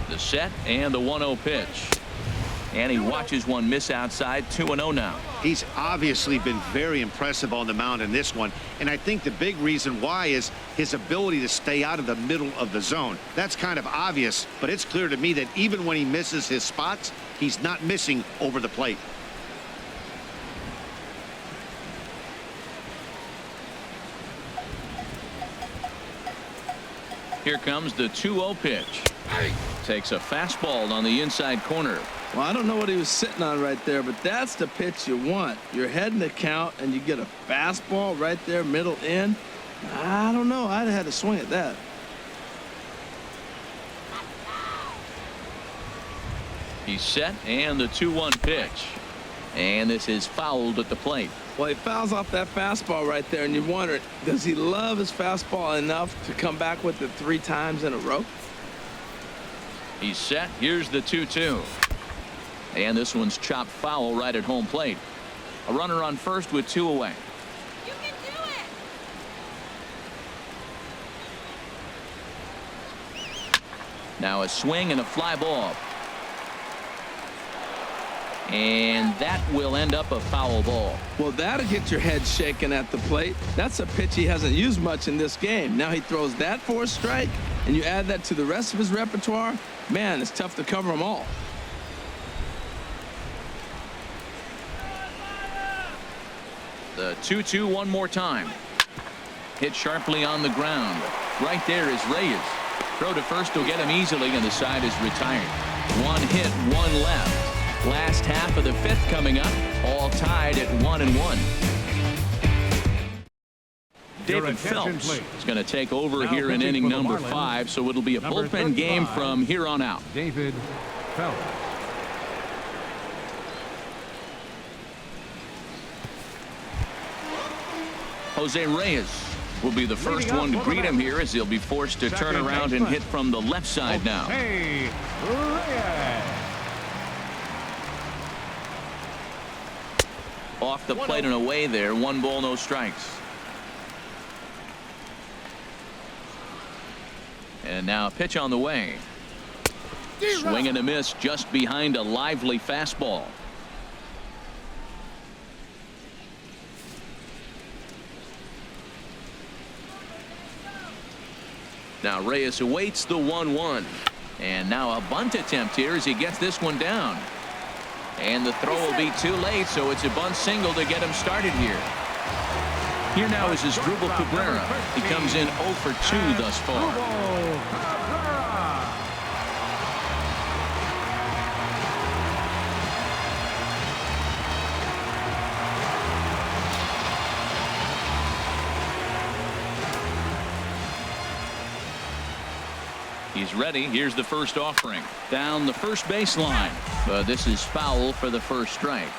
The set and the 1-0 pitch. And he watches one miss outside. 2-0 now. He's obviously been very impressive on the mound in this one. And I think the big reason why is his ability to stay out of the middle of the zone. That's kind of obvious, but it's clear to me that even when he misses his spots, he's not missing over the plate. Here comes the 2-0 pitch. Takes a fastball on the inside corner. Well, I don't know what he was sitting on right there, but that's the pitch you want. You're heading the count, and you get a fastball right there, middle in. I don't know. I'd have had to swing at that. He's set, and the 2-1 pitch. And this is fouled at the plate. Well, he fouls off that fastball right there, and you wonder, does he love his fastball enough to come back with it 3 times in a row? He's set. Here's the 2-2. And this one's chopped foul right at home plate. A runner on first with 2 away. You can do it. Now a swing and a fly ball. And that will end up a foul ball. Well, that'll get your head shaking at the plate. That's a pitch he hasn't used much in this game. Now he throws that for a strike, and you add that to the rest of his repertoire. Man, it's tough to cover them all. The 2-2 one more time. Hit sharply on the ground. Right there is Reyes. Throw to first will get him easily, and the side is retired. One hit, one left. Last half of the fifth coming up. All tied at 1-1. David Phelps is going to take over here in inning number 5, so it'll be a bullpen game from here on out. David Phelps. Jose Reyes will be the first one to greet him here, as he'll be forced to turn around and hit from the left side now. Hey, Reyes. Off the plate and away there. 1 ball, no strikes. And now a pitch on the way. Swing and a miss just behind a lively fastball. Now Reyes awaits the 1-1. And now a bunt attempt here as he gets this one down. And the throw will be too late, so it's a bunt single to get him started here. Here now is his Drupal Cabrera. He comes in 0 for 2 thus far. He's ready. Here's the first offering. Down the first baseline. But this is foul for the first strike.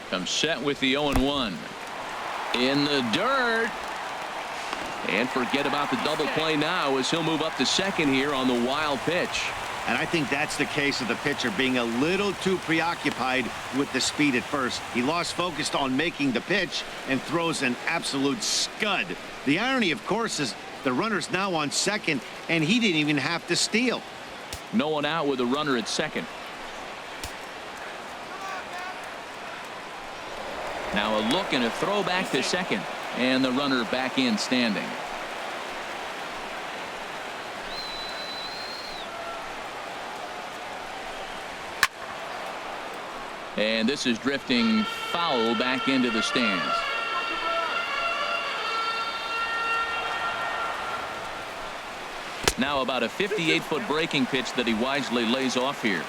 Comes set with the 0-1. In the dirt. And forget about the double play now, as he'll move up to second here on the wild pitch. And I think that's the case of the pitcher being a little too preoccupied with the speed at first. He lost focus on making the pitch and throws an absolute scud. The irony, of course, is the runner's now on second, and he didn't even have to steal. No one out with a runner at second. Now a look and a throw back to second. And the runner back in standing. And this is drifting foul back into the stands. Now about a 58-foot breaking pitch that he wisely lays off here.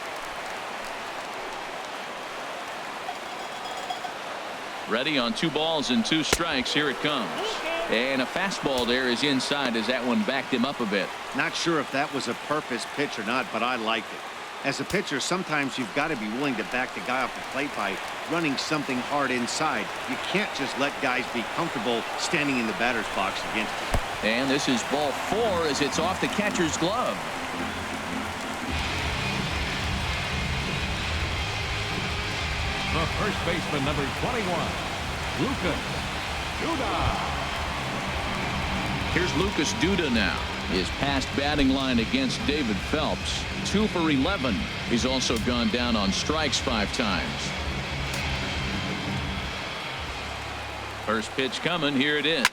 Ready on 2 balls and 2 strikes. Here it comes. And a fastball there is inside as that one backed him up a bit. Not sure if that was a purpose pitch or not, but I liked it. As a pitcher, sometimes you've got to be willing to back the guy off the plate by running something hard inside. You can't just let guys be comfortable standing in the batter's box against you. And this is ball 4 as it's off the catcher's glove. The first baseman, number 21, Lucas Duda. Here's Lucas Duda now. His past batting line against David Phelps, 2 for 11. He's also gone down on strikes 5 times. First pitch coming. Here it is.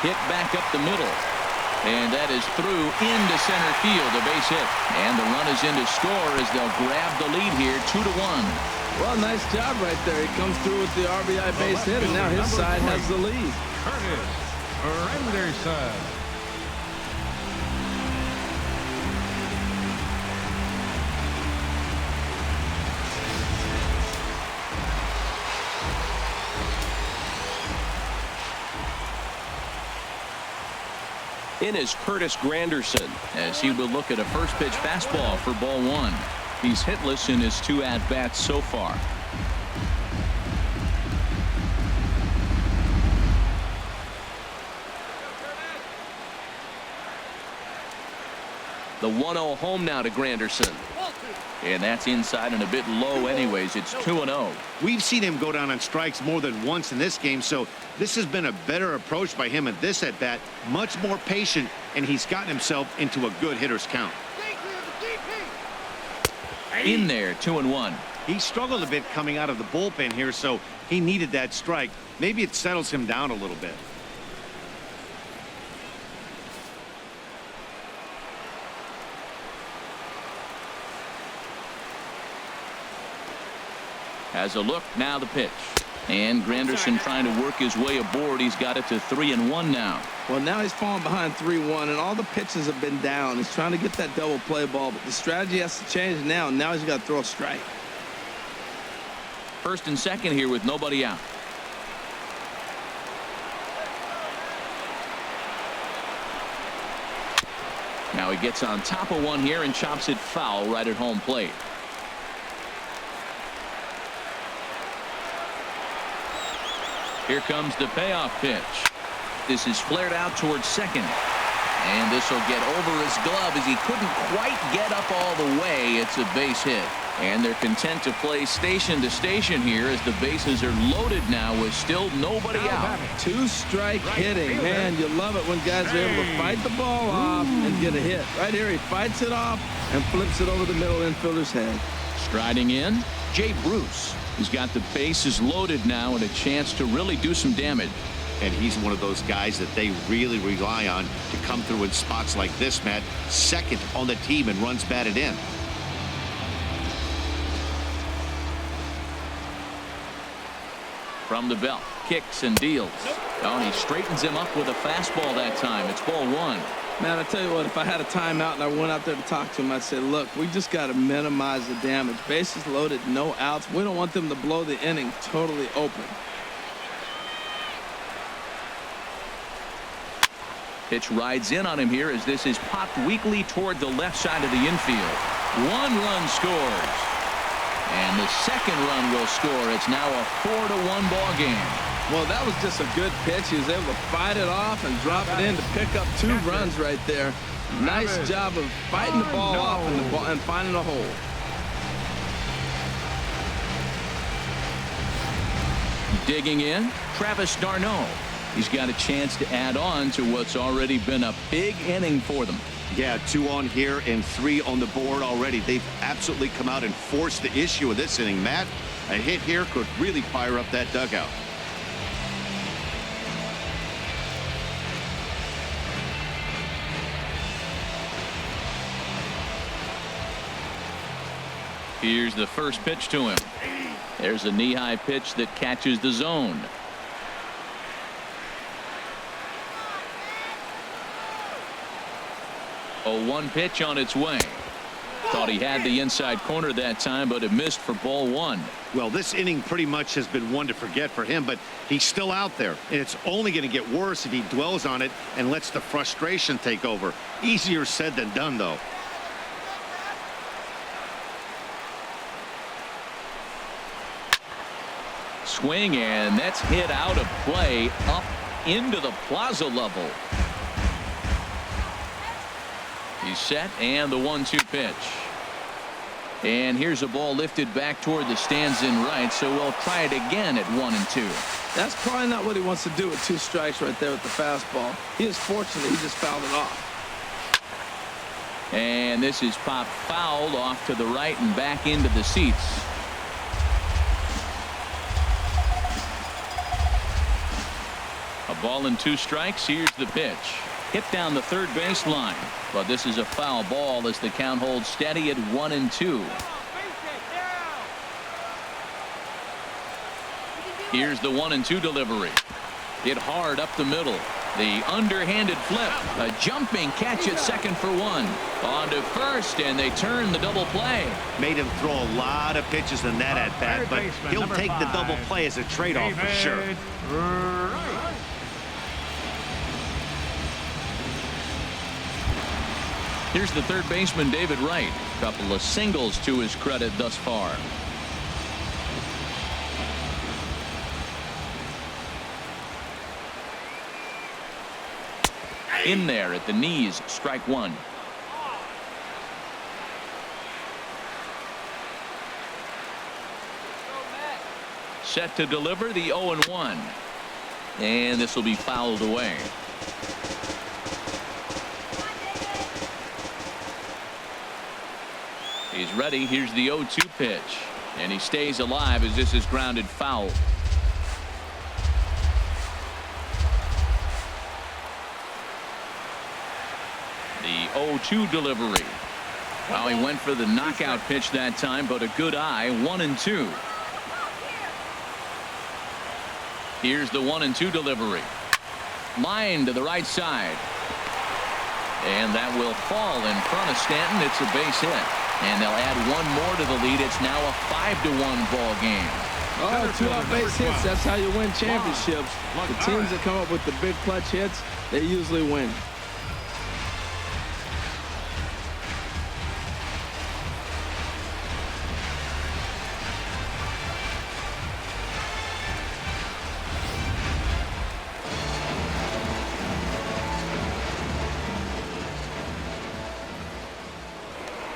Hit back up the middle. And that is through into center field. A base hit. And the run is in to score as they'll grab the lead here 2-1. Well, nice job right there. He comes through with the RBI base hit, and now his side has the lead. Curtis Renderson. In is Curtis Granderson, as he will look at a first pitch fastball for ball 1. He's hitless in his 2 at-bats so far. The 1-0 home now to Granderson. And that's inside and a bit low anyways. It's 2-0. We've seen him go down on strikes more than once in this game, so this has been a better approach by him at this at-bat. Much more patient, and he's gotten himself into a good hitter's count. In there, 2-1. He struggled a bit coming out of the bullpen here, so he needed that strike. Maybe it settles him down a little bit. Has a look. Now the pitch. And Granderson trying to work his way aboard. He's got it to 3-1 now. Well, now he's falling behind 3-1, and all the pitches have been down. He's trying to get that double play ball, but the strategy has to change now. Now he's got to throw a strike. First and second here with nobody out. Now he gets on top of one here and chops it foul right at home plate. Here comes the payoff pitch. This is flared out towards second. And this will get over his glove as he couldn't quite get up all the way. It's a base hit. And they're content to play station to station here as the bases are loaded now with still nobody out. Two-strike hitting. Man, you love it when guys are able to fight the ball off and get a hit. Right here, he fights it off and flips it over the middle infielder's head. Striding in, Jay Bruce. He's got the bases loaded now and a chance to really do some damage. And he's one of those guys that they really rely on to come through in spots like this, Matt. Second on the team and runs batted in. From the belt, kicks and deals. Oh, and he straightens him up with a fastball that time. It's ball one. Man, I tell you what, if I had a timeout and I went out there to talk to him, I'd say, look, we just got to minimize the damage. Bases loaded, no outs. We don't want them to blow the inning totally open. Pitch rides in on him here as this is popped weakly toward the left side of the infield. One run scores. And the second run will score. It's now a 4-1 ball game. Well, that was just a good pitch. He was able to fight it off and drop it in to pick up two runs right there. Nice job of fighting the ball off and finding a hole. Digging in, Travis d'Arnaud. He's got a chance to add on to what's already been a big inning for them. Yeah, 2 on here and 3 on the board already. They've absolutely come out and forced the issue of this inning, Matt. A hit here could really fire up that dugout. Here's the first pitch to him. There's a knee-high pitch that catches the zone. A 1 pitch on its way. Thought he had the inside corner that time, but it missed for ball 1. Well, this inning pretty much has been one to forget for him, but he's still out there, and it's only going to get worse if he dwells on it and lets the frustration take over. Easier said than done, though. Swing, and that's hit out of play up into the plaza level. He's set, and the 1-2 pitch. And here's a ball lifted back toward the stands in right, so we'll try it again at 1-2. That's probably not what he wants to do with 2 strikes right there with the fastball. He is fortunate he just fouled it off. And this is popped fouled off to the right and back into the seats. A ball and 2 strikes. Here's the pitch. Hit down the third baseline. But this is a foul ball as the count holds steady at 1-2. Here's the 1-2 delivery. Hit hard up the middle. The underhanded flip. A jumping catch at second for 1. On to first, and they turn the double play. Made him throw a lot of pitches in that at bat, but he'll take the double play as a trade-off for sure. Here's the third baseman, David Wright. Couple of singles to his credit thus far. In there at the knees, strike 1. Set to deliver the 0-1. And this will be fouled away. He's ready. Here's the 0-2 pitch. And he stays alive as this is grounded foul. The 0-2 delivery. Well, he went for the knockout pitch that time, but a good eye. 1-2. Here's the 1-2 delivery. Line to the right side. And that will fall in front of Stanton. It's a base hit. And they'll add one more to the lead. It's now a 5-1 ball game. Oh, 2 base hits. That's how you win championships. The teams that come up with the big clutch hits, they usually win.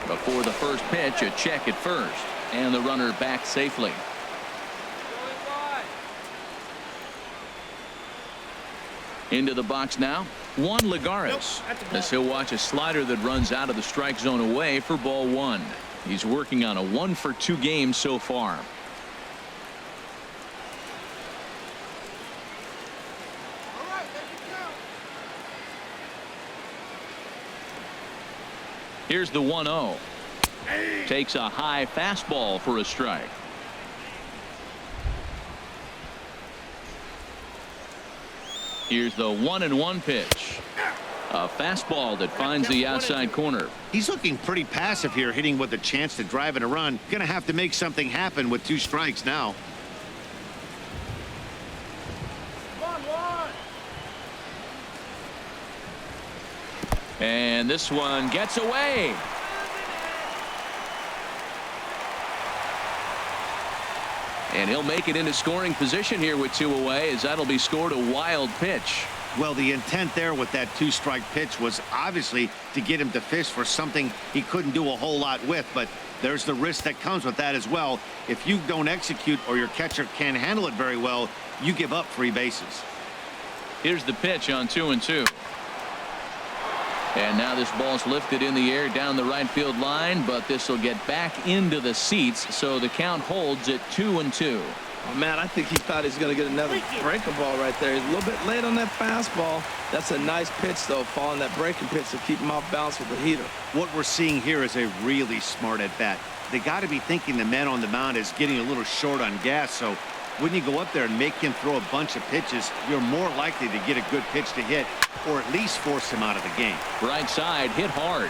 Before the first pitch, a check at first. And the runner back safely. Into the box now, Juan Lagares. As he'll watch a slider that runs out of the strike zone away for ball 1. He's working on a 1-for-2 game so far. Here's the 1-0. Takes a high fastball for a strike. Here's the 1-1 pitch. A fastball that finds the outside corner. He's looking pretty passive here, hitting with a chance to drive in a run. Gonna have to make something happen with 2 strikes now. And this one gets away. And he'll make it into scoring position here with 2 away, as that'll be scored a wild pitch. Well, the intent there with that 2-strike pitch was obviously to get him to fish for something he couldn't do a whole lot with, but there's the risk that comes with that as well. If you don't execute or your catcher can't handle it very well, you give up 3 bases. Here's the pitch on 2-2. And now this ball's lifted in the air down the right field line, but this will get back into the seats, so the count holds at 2-2. Oh, man, I think he thought he was going to get another breaking ball right there. He's a little bit late on that fastball. That's a nice pitch, though, following that breaking pitch to keep him off balance with the heater. What we're seeing here is a really smart at-bat. They got to be thinking the man on the mound is getting a little short on gas, so when you go up there and make him throw a bunch of pitches, you're more likely to get a good pitch to hit, or at least force him out of the game. Right side hit hard.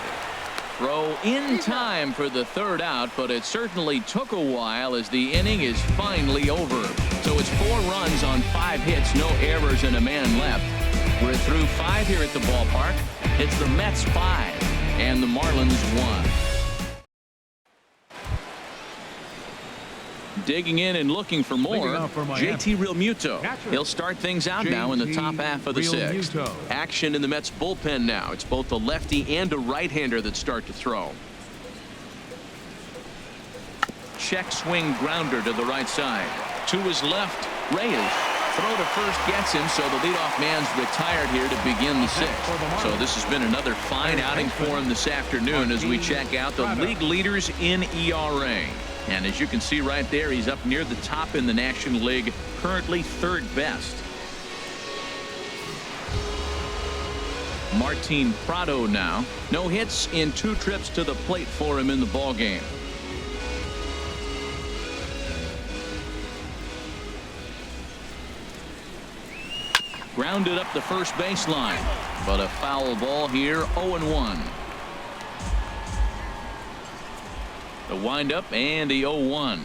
Throw in time for the 3rd out, but it certainly took a while as the inning is finally over. So it's 4 runs on 5 hits, no errors, and a man left. We're through 5 here at the ballpark. It's the Mets 5 and the Marlins 1. Digging in and looking for more, JT Realmuto. He'll start things out now in the top half of the 6th. Action in the Mets bullpen now. It's both a lefty and a right-hander that start to throw. Check swing grounder to the right side. To his left, Reyes. Throw to first gets him, so the leadoff man's retired here to begin the 6th. So this has been another fine outing for him this afternoon as we check out the league leaders in ERA. And as you can see right there, he's up near the top in the National League, currently 3rd best. Martin Prado now. No hits in 2 trips to the plate for him in the ballgame. Grounded up the first baseline, but a foul ball here, 0-1. The windup and the 0-1.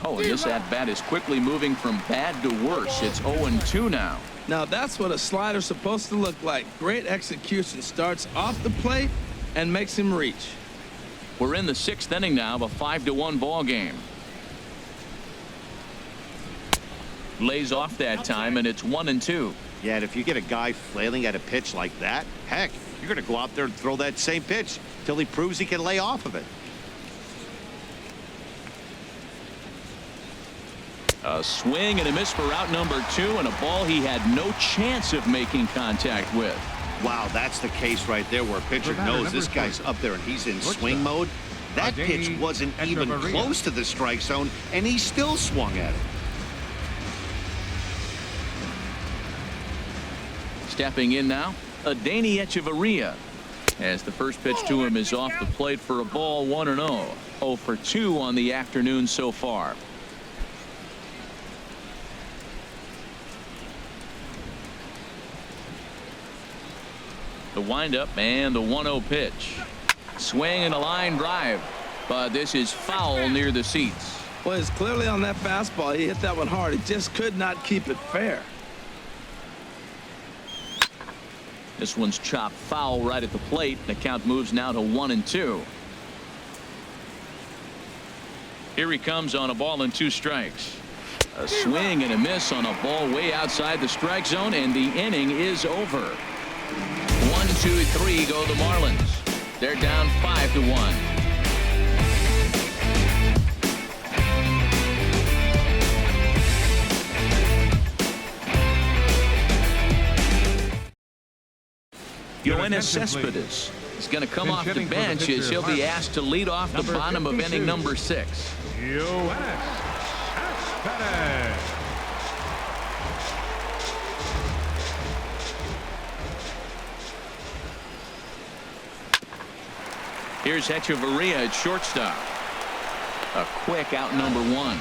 Oh, and this at-bat is quickly moving from bad to worse. It's 0-2 now. Now that's what a slider's supposed to look like. Great execution. Starts off the plate and makes him reach. We're in the 6th inning now of a 5-1 ball game. Lays off that time, and it's 1-2. Yeah, and if you get a guy flailing at a pitch like that, heck, you're going to go out there and throw that same pitch till he proves he can lay off of it. A swing and a miss for out number 2, and a ball he had no chance of making contact with. Wow, that's the case right there where a pitcher knows this guy's up there and he's in swing mode. That pitch wasn't even close to the strike zone, and he still swung at it. Stepping in now, Adeiny Echeverria. As the first pitch to him is off the plate for a ball, 1-0. 0 for 2 on the afternoon so far. The windup and the 1-0 pitch. Swing and a line drive, but this is foul near the seats. Well, it's clearly on that fastball. He hit that one hard. He just could not keep it fair. This one's chopped foul right at the plate. The count moves now to 1-2. Here he comes on a ball and 2 strikes. A swing and a miss on a ball way outside the strike zone, and the inning is over. 1-2-3 go the Marlins. They're down 5-1. Yoenis Cespedes is going to come off the bench as he'll be asked to lead off the bottom of inning number 6. Yoenis Cespedes. Here's Hechavarria at shortstop. A quick out number 1.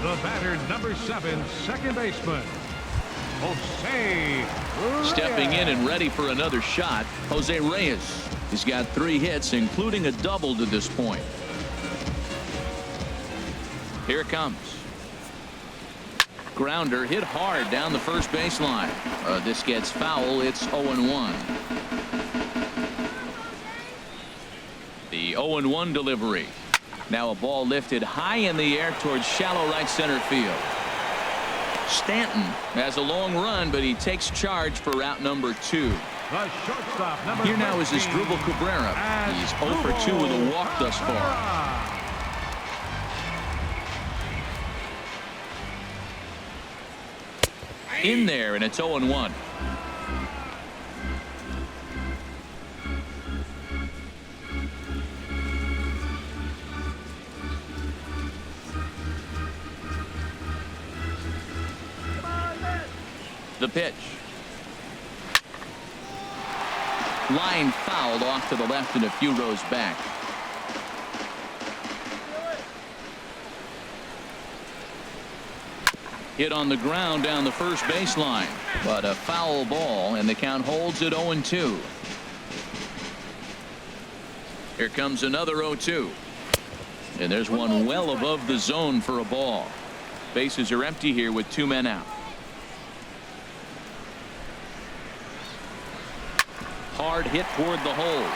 The batter, number 7, second baseman, Jose Reyes. Stepping in and ready for another shot, Jose Reyes. He's got 3 hits, including a double to this point. Here it comes. Grounder hit hard down the first baseline. This gets foul. It's 0-1. The 0-1 delivery. Now a ball lifted high in the air towards shallow right center field. Stanton has a long run, but he takes charge for route number 2. The shortstop, number Here now is 13, Asdrubal Cabrera. He's 0 for 2 with a walk thus far. In there, and it's 0-1. The pitch. Line fouled off to the left and a few rows back. Hit on the ground down the first baseline, but a foul ball, and the count holds at 0-2. Here comes another 0-2. And there's one well above the zone for a ball. Bases are empty here with 2 men out. Hard hit toward the hole,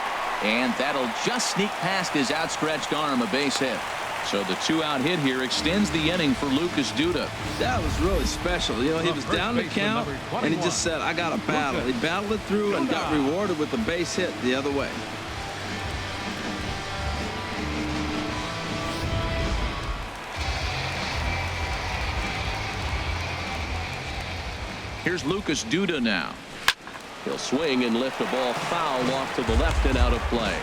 and that'll just sneak past his outstretched arm, a base hit. So the 2-out hit here extends the inning for Lucas Duda. That was really special. You know, he was down the count, and he just said, I got to battle. He battled it through and got rewarded with a base hit the other way. Here's Lucas Duda now. He'll swing and lift a ball foul off to the left and out of play.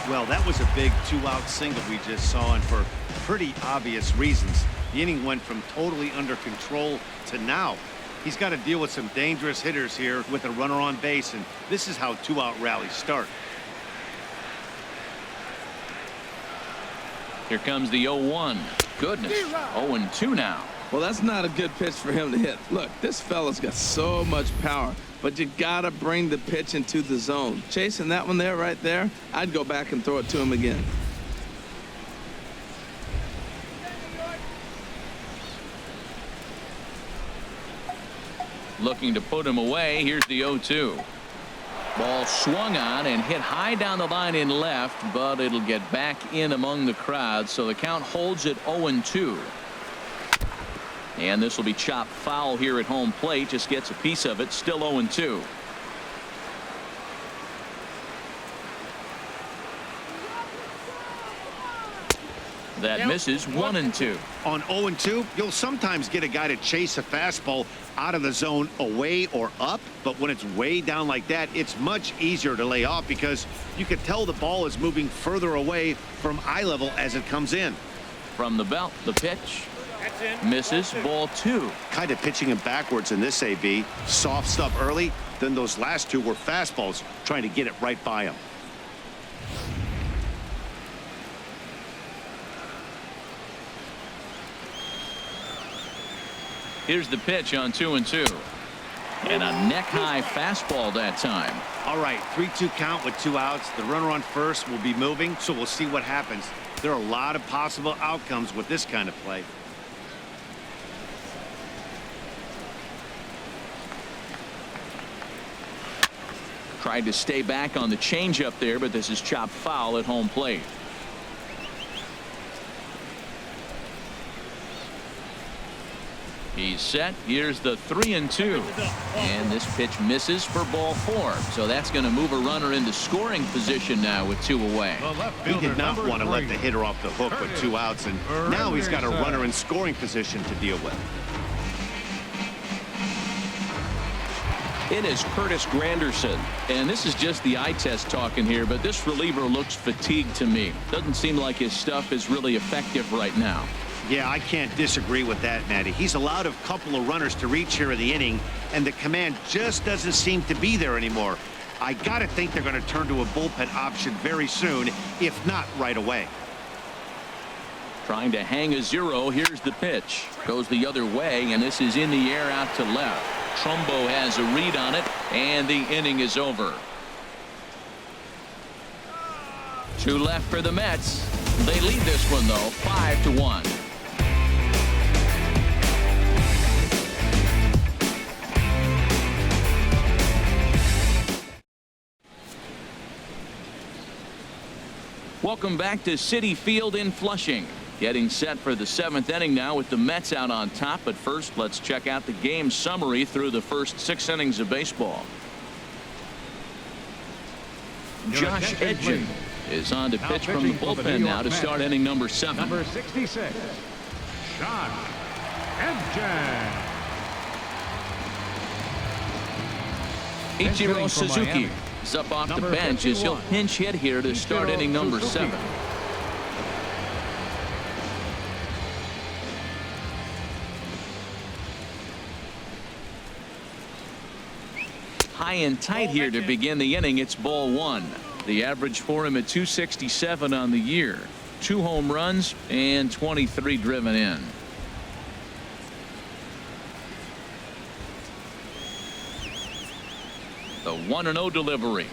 Well, that was a big 2-out single we just saw, and for pretty obvious reasons. The inning went from totally under control to now. He's got to deal with some dangerous hitters here with a runner on base, and this is how 2-out rallies start. Here comes the 0-1. Goodness, 0-2 now. Well, that's not a good pitch for him to hit. Look, this fella's got so much power, but you got to bring the pitch into the zone. Chasing that one there, right there, I'd go back and throw it to him again. Looking to put him away. Here's the 0-2. Ball swung on and hit high down the line in left, but it'll get back in among the crowd, so the count holds at 0-2. And this will be chopped foul here at home plate. Just gets a piece of it. Still 0-2. That misses. 1-2. On 0-2, you'll sometimes get a guy to chase a fastball out of the zone away or up, but when it's way down like that, it's much easier to lay off because you can tell the ball is moving further away from eye level as it comes in. From the belt, the pitch. Misses. Ball 2. Kind of pitching him backwards in this AB. Soft stuff early, then those last 2 were fastballs trying to get it right by him. Here's the pitch on 2-2. And a neck-high fastball that time. All right, 3-2 count with 2 outs. The runner on first will be moving, so we'll see what happens. There are a lot of possible outcomes with this kind of play. Tried to stay back on the changeup there, but this is chopped foul at home plate. He's set. Here's the 3-2. And this pitch misses for ball 4. So that's going to move a runner into scoring position now with 2 away. He did not want to let the hitter off the hook with 2 outs, and now he's got a runner in scoring position to deal with. In is Curtis Granderson. And this is just the eye test talking here, but this reliever looks fatigued to me. Doesn't seem like his stuff is really effective right now. Yeah, I can't disagree with that, Matty. He's allowed a couple of runners to reach here in the inning, and the command just doesn't seem to be there anymore. I got to think they're going to turn to a bullpen option very soon, if not right away. Trying to hang a 0. Here's the pitch. Goes the other way, and this is in the air out to left. Trumbo has a read on it, and the inning is over. 2 left for the Mets. They lead this one, though, 5-1. Welcome back to Citi Field in Flushing. Getting set for the 7th inning now with the Mets out on top. But first, let's check out the game summary through the first 6 innings of baseball. Josh Edgen is on to pitch from the bullpen now to start inning number 7. Number 66, Josh Edgen. Ichiro Suzuki is up off the bench as he'll pinch hit here to start inning number 7. High and tight here to begin the inning. It's ball 1. The average for him at 267 on the year. 2 home runs and 23 driven in. The 1-0 delivery.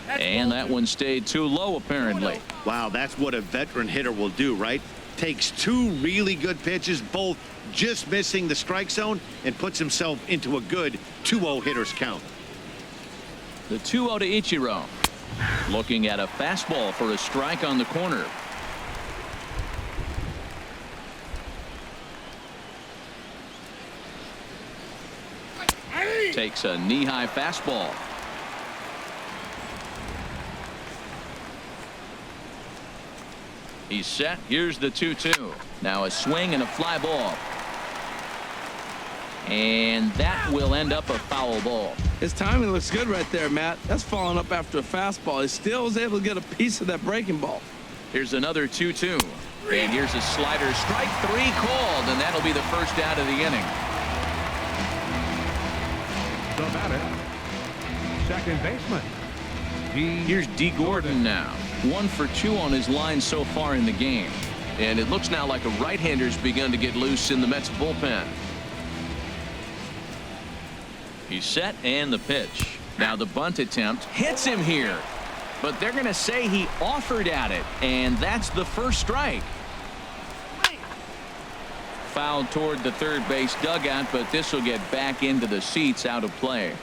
And that one stayed too low apparently. Wow, that's what a veteran hitter will do, right? Takes 2 really good pitches, both just missing the strike zone, and puts himself into a good 2-0 hitter's count. The 2-0 to Ichiro. Looking at a fastball for a strike on the corner. Takes a knee-high fastball. He's set. Here's the 2-2. Now a swing and a fly ball. And that will end up a foul ball. His timing looks good right there, Matt. That's following up after a fastball. He still was able to get a piece of that breaking ball. Here's another 2-2. And here's a slider. Strike 3 called, and that'll be the first out of the inning. The batter, second baseman. Here's D. Gordon now. 1 for 2 on his line so far in the game. And it looks now like a right-hander's begun to get loose in the Mets bullpen. He's set and the pitch. Now the bunt attempt hits him here. But they're going to say he offered at it. And that's the first strike. Fouled toward the third base dugout, but this will get back into the seats out of play.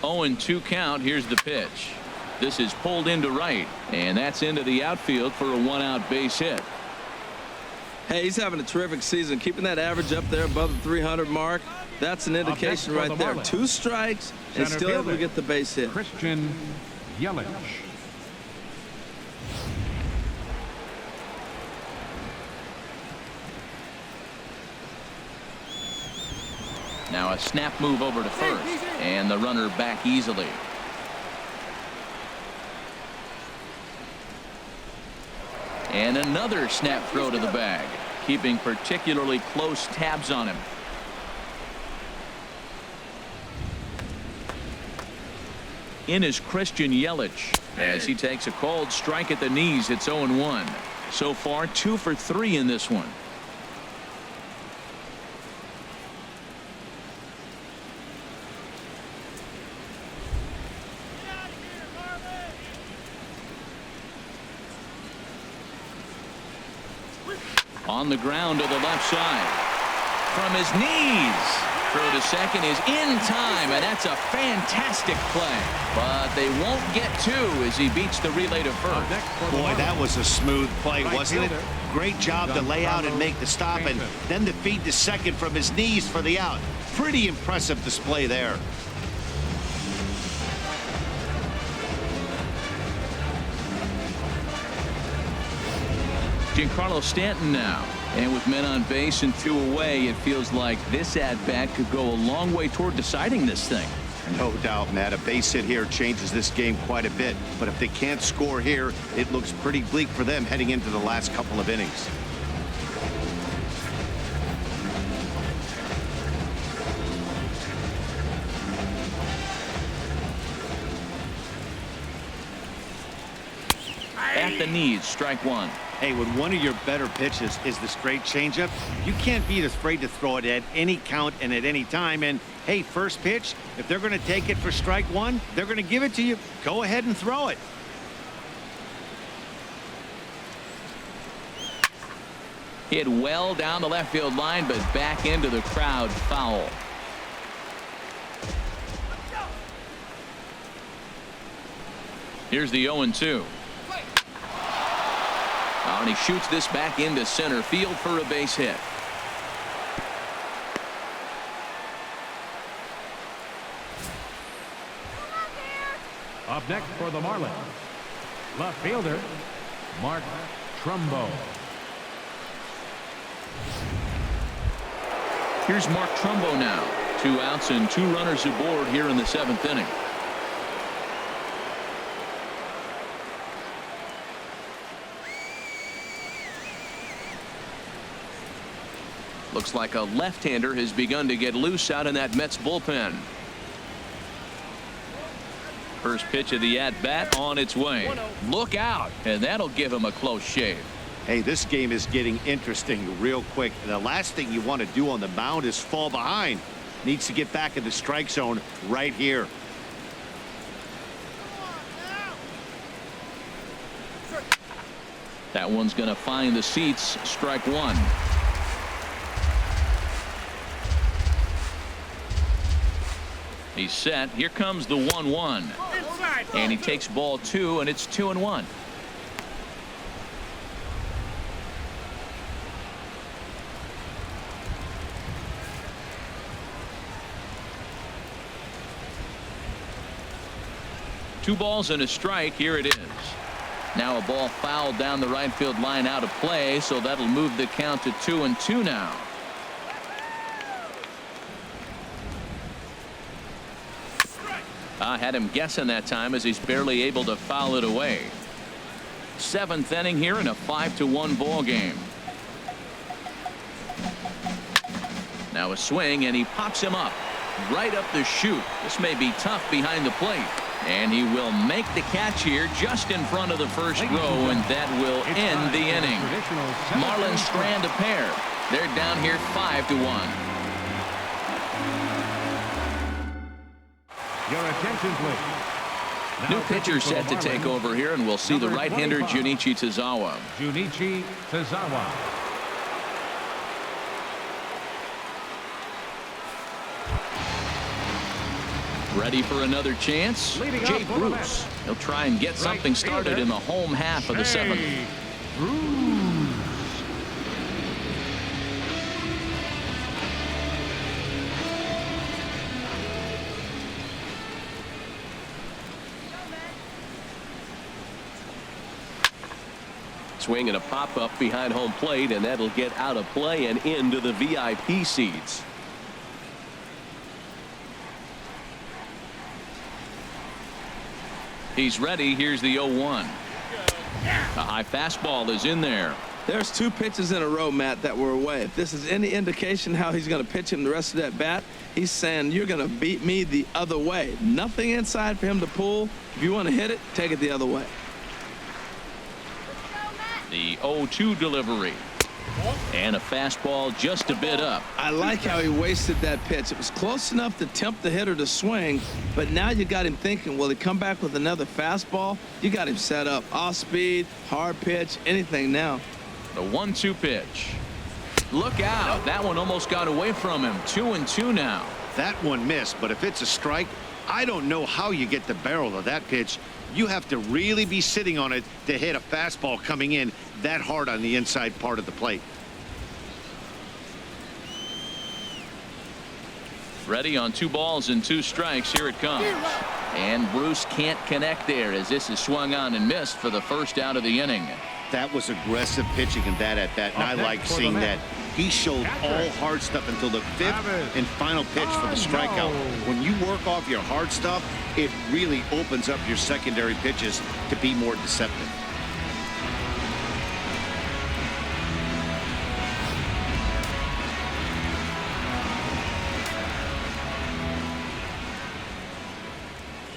0-2 count. Here's the pitch. This is pulled into right, and that's into the outfield for a 1-out base hit. Hey, he's having a terrific season, keeping that average up there above the 300 mark. That's an indication right there. 2 strikes and still able to get the base hit. Christian Yelich. Now a snap move over to first, and the runner back easily. And another snap throw to the bag, keeping particularly close tabs on him. In is Christian Yelich as he takes a called strike at the knees. It's 0-1. So far 2 for 3 in this one. On the ground to the left side. From his knees. Throw to second is in time, and that's a fantastic play. But they won't get two as he beats the relay to first. Boy, that was a smooth play, wasn't it? Great job to lay out and make the stop, and then to feed to second from his knees for the out. Pretty impressive display there. Giancarlo Stanton now. And with men on base and 2 away, it feels like this at-bat could go a long way toward deciding this thing. No doubt, Matt. A base hit here changes this game quite a bit. But if they can't score here, it looks pretty bleak for them heading into the last couple of innings. At the knees, strike one. Hey, when one of your better pitches is the straight changeup, you can't be afraid to throw it at any count and at any time. And, hey, first pitch, if they're going to take it for strike one, they're going to give it to you. Go ahead and throw it. Hit well down the left field line, but back into the crowd, foul. Here's the 0-2. And he shoots this back into center field for a base hit. Up next for the Marlins, left fielder, Mark Trumbo. Here's Mark Trumbo now. 2 outs and 2 runners aboard here in the 7th inning. Looks like a left-hander has begun to get loose out in that Mets bullpen. First pitch of the at-bat on its way. Look out, and that'll give him a close shave. Hey, this game is getting interesting real quick. The last thing you want to do on the mound is fall behind. Needs to get back in the strike zone right here. That one's going to find the seats. Strike one. He's set. Here comes the 1-1. And he takes ball 2, and it's 2-1. Two balls and a strike. Here it is. Now a ball fouled down the right field line out of play, so that'll move the count to 2-2 now. I had him guessing that time as he's barely able to foul it away. 7th inning here in a 5-1 ball game. Now a swing, and he pops him up right up the chute. This may be tough behind the plate, and he will make the catch here just in front of the first row, and that will end the inning. Marlins strand a pair. They're down here 5-1. Your attention, please. New pitcher set to take over here, and we'll see the right-hander Junichi Tazawa. Junichi Tazawa. Ready for another chance? Jay Bruce. He'll try and get something started in the home half of the 7th. Swing and a pop-up behind home plate, and that'll get out of play and into the VIP seats. He's ready. Here's the 0-1. A high fastball is in there. There's 2 pitches in a row, Matt, that were away. If this is any indication how he's going to pitch him the rest of that bat, he's saying you're going to beat me the other way. Nothing inside for him to pull. If you want to hit it, take it the other way. The 0-2 delivery. And a fastball just a bit up. I like how he wasted that pitch. It was close enough to tempt the hitter to swing, but now you got him thinking, will he come back with another fastball? You got him set up. Off speed, hard pitch, anything now. The 1-2 pitch. Look out. That one almost got away from him. 2-2 now. That one missed, but if it's a strike, I don't know how you get the barrel of that pitch. You have to really be sitting on it to hit a fastball coming in that hard on the inside part of the plate. Ready on 2 balls and 2 strikes. Here it comes. And Bruce can't connect there as this is swung on and missed for the first out of the inning. That was aggressive pitching in that at bat, and I like seeing that. He showed all hard stuff until the 5th and final pitch for the strikeout. When you work off your hard stuff, it really opens up your secondary pitches to be more deceptive.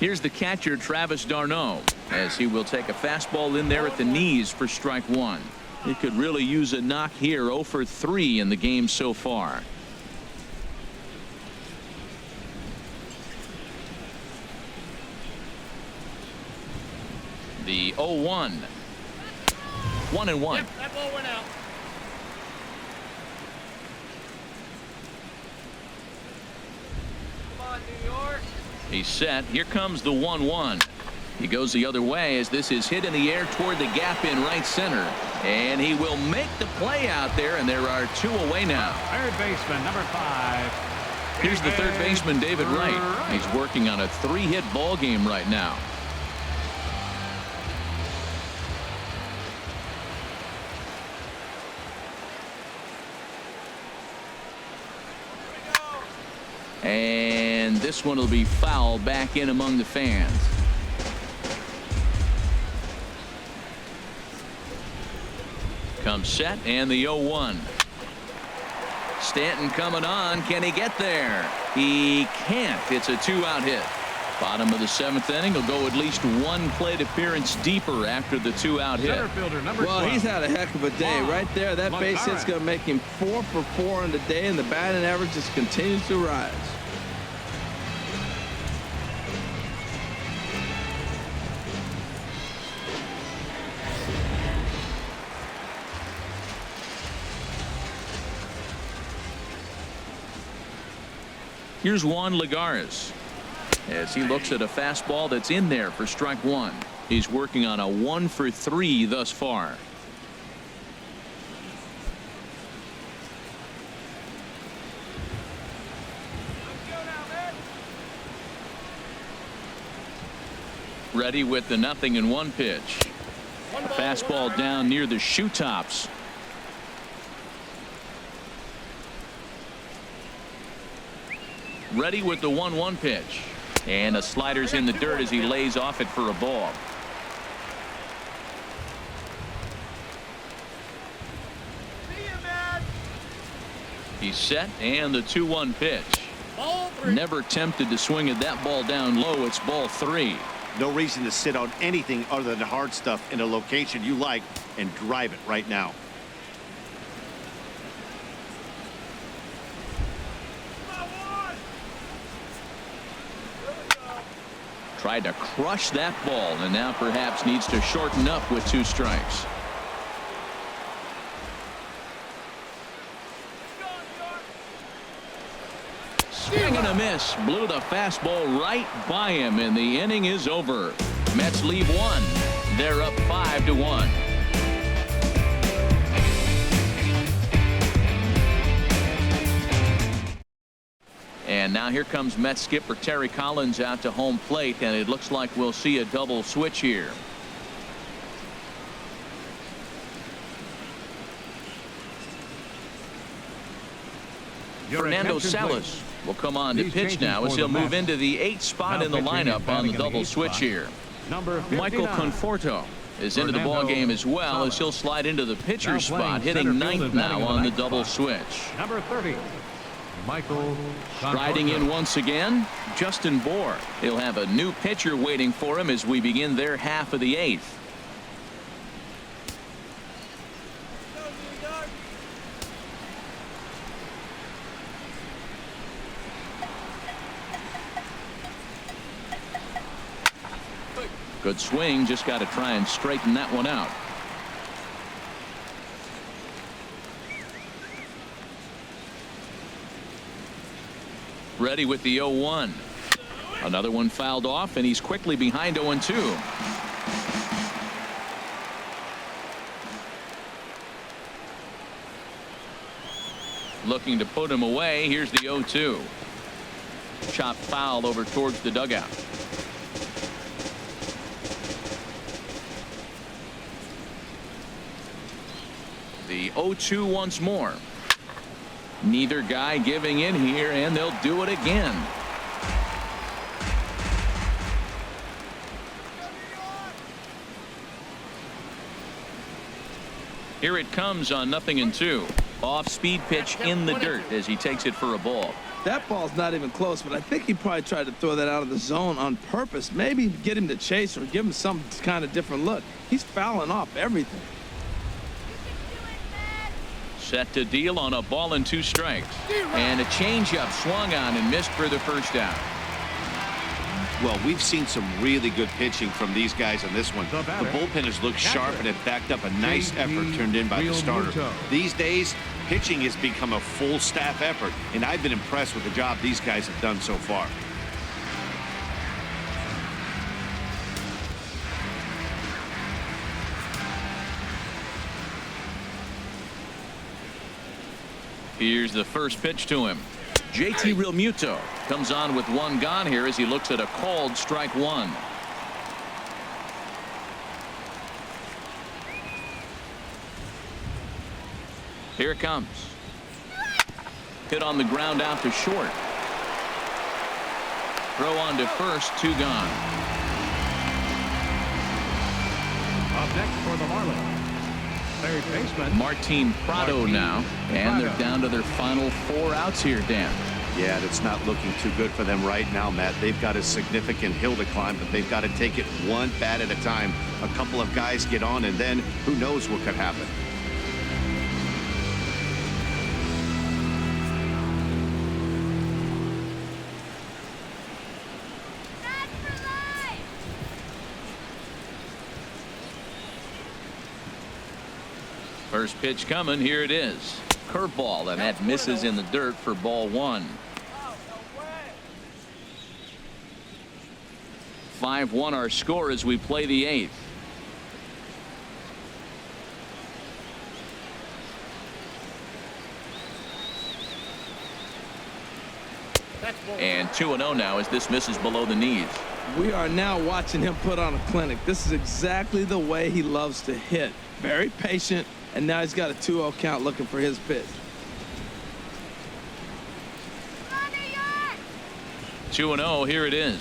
Here's the catcher, Travis d'Arnaud, as he will take a fastball in there at the knees for strike 1. He could really use a knock here. 0 for 3 in the game so far. The 0-1. 1-1. Yep, that ball went out. Come on, New York. He's set. Here comes the 1-1. He goes the other way as this is hit in the air toward the gap in right center. And he will make the play out there, and there are 2 away now. Third baseman, number 5. Here's the third baseman, David Wright. He's working on a 3-hit ball game right now. And this one will be foul back in among the fans. Comes set and the 0-1. Stanton coming on. Can he get there? He can't. It's a 2-out hit. Bottom of the 7th inning. He'll go at least 1 plate appearance deeper after the 2-out hit. Well, he's had a heck of a day right there. That base hit's going to make him 4 for 4 on the day, and the batting average just continues to rise. Here's Juan Lagares as he looks at a fastball that's in there for strike 1. He's working on a 1 for 3 thus far. Ready with the 0-1 pitch. A fastball down near the shoe tops. Ready with the 1-1 pitch. And a slider's in the dirt as he lays off it for a ball. He's set and the 2-1 pitch. Never tempted to swing at that ball down low. It's ball 3. No reason to sit on anything other than hard stuff in a location you like and drive it right now. Tried to crush that ball and now perhaps needs to shorten up with 2 strikes. Swing and a miss. Blew the fastball right by him, and the inning is over. Mets leave 1. They're up 5-1. And now here comes Mets skipper Terry Collins out to home plate, and it looks like we'll see a double switch here. Fernando Salas will come on to pitch now as he'll move into the 8th spot in the lineup on the double switch here. Michael Conforto is into the ball game as well as he'll slide into the pitcher's spot, hitting 9th now on the double switch. Number 30. Michael Riding in once again, Justin Bour. He'll have a new pitcher waiting for him as we begin their half of the 8th. Good swing, just got to try and straighten that one out. Ready with the 0-1. Another one fouled off, and he's quickly behind 0-2. Looking to put him away. Here's the 0-2. Chop foul over towards the dugout. The 0-2 once more. Neither guy giving in here, and they'll do it again. Here it comes on 0-2. Off-speed pitch in the dirt as he takes it for a ball. That ball's not even close, but I think he probably tried to throw that out of the zone on purpose. Maybe get him to chase or give him some kind of different look. He's fouling off everything. Set to deal on a ball and 2 strikes. And a changeup swung on and missed for the first out. Well, we've seen some really good pitching from these guys on this one. The bullpen has looked sharp and have backed up a nice effort turned in by the starter. These days, pitching has become a full staff effort, and I've been impressed with the job these guys have done so far. Here's the first pitch to him. JT Realmuto comes on with 1 gone here as he looks at a called strike 1. Here it comes. Hit on the ground out to short. Throw on to first, 2 gone. Up next for the Marlins, third baseman Martin Prado now, and they're down to their final 4 outs here, Dan. Yeah, it's not looking too good for them right now, Matt. They've got a significant hill to climb, but they've got to take it one bat at a time. A couple of guys get on, and then who knows what could happen. First pitch coming. Here it is. Curveball, and that misses in the dirt for ball 1. 5-1 our score as we play the 8th. And 2-0 now as this misses below the knees. We are now watching him put on a clinic. This is exactly the way he loves to hit. Very patient, and now he's got a 2-0 count looking for his pitch. 2-0, here it is.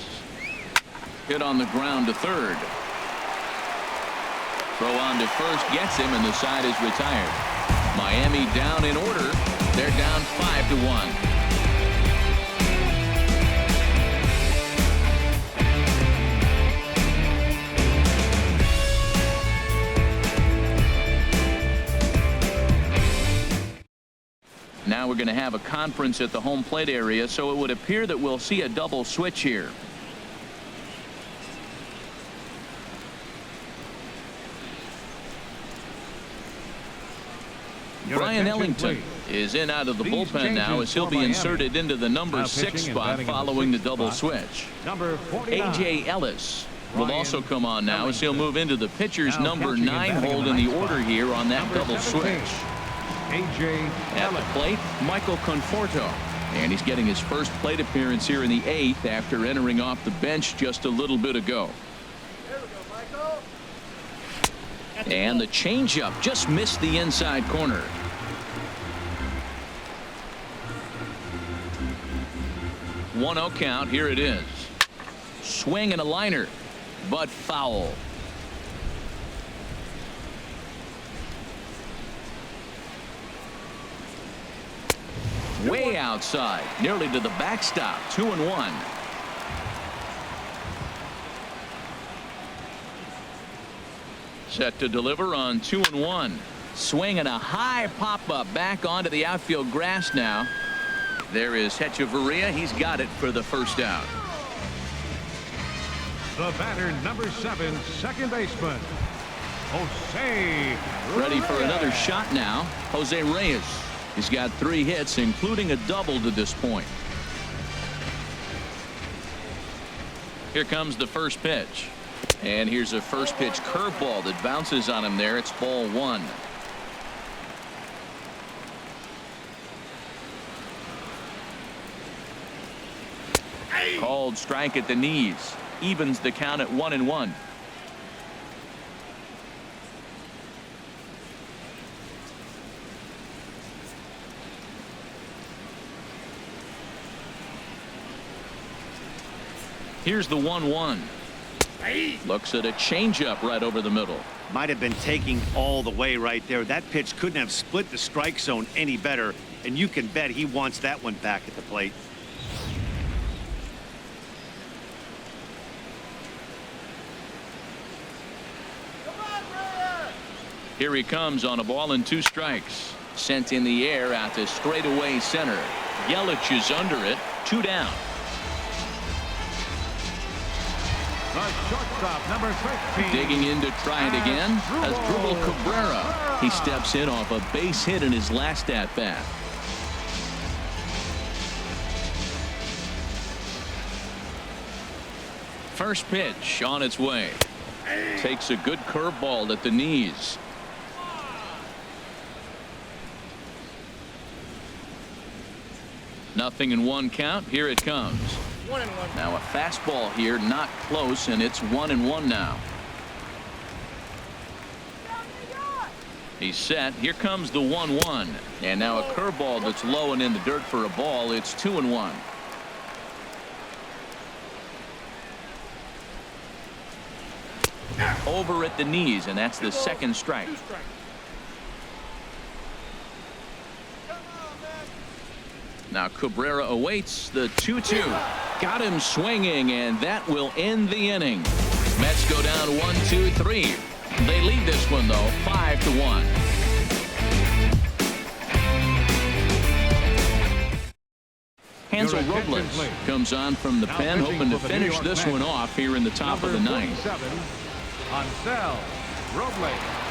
Hit on the ground to third. Throw on to first gets him, and the side is retired. Miami down in order. They're down 5-1. Now we're going to have a conference at the home plate area, so it would appear that we'll see a double switch here. Brian Ellington is in out of the bullpen now as he'll be inserted into the number 6 spot following the double switch. A.J. Ellis will also come on now as he'll move into the pitcher's number 9 hold in the order here on that double switch. At the plate, Michael Conforto, and he's getting his first plate appearance here in the 8th after entering off the bench just a little bit ago. And the changeup just missed the inside corner. One 0 count. Here it is. Swing and a liner, but foul. Way outside, nearly to the backstop. 2-1. Set to deliver on 2-1. Swing and a high pop-up back onto the outfield grass now. There is Hechavarria. He's got it for the first out. The batter, number 7, second baseman, Jose Ready for Reyes. another shot now. Jose Reyes. He's got 3 hits, including a double to this point. Here comes the first pitch. And here's a first pitch curveball that bounces on him there. It's ball 1. Called strike at the knees. Evens the count at 1-1. Here's the 1-1. Looks at a changeup right over the middle. Might have been taking all the way right there. That pitch couldn't have split the strike zone any better, and you can bet he wants that one back at the plate. Here he comes on a ball and 2 strikes. Sent in the air out to straightaway center. Yelich is under it. 2 down. The shortstop, number 13. Digging in to try it again. Asdrubal Cabrera. He steps in off a base hit in his last at bat. First pitch on its way. Takes a good curveball at the knees. Nothing in 1 count. Here it comes. 1-1. Now a fastball here, not close, and it's 1-1 now. He's set. Here comes the 1-1. And now a curveball that's low and in the dirt for a ball. It's 2-1. Over at the knees, and that's the second strike. Now Cabrera awaits the 2-2. Got him swinging, and that will end the inning. Mets go down 1-2-3. They lead this one though 5-1. Hansel Robles comes on from the pen, hoping to finish this one off here in the top of the 9th. Hansel Robles.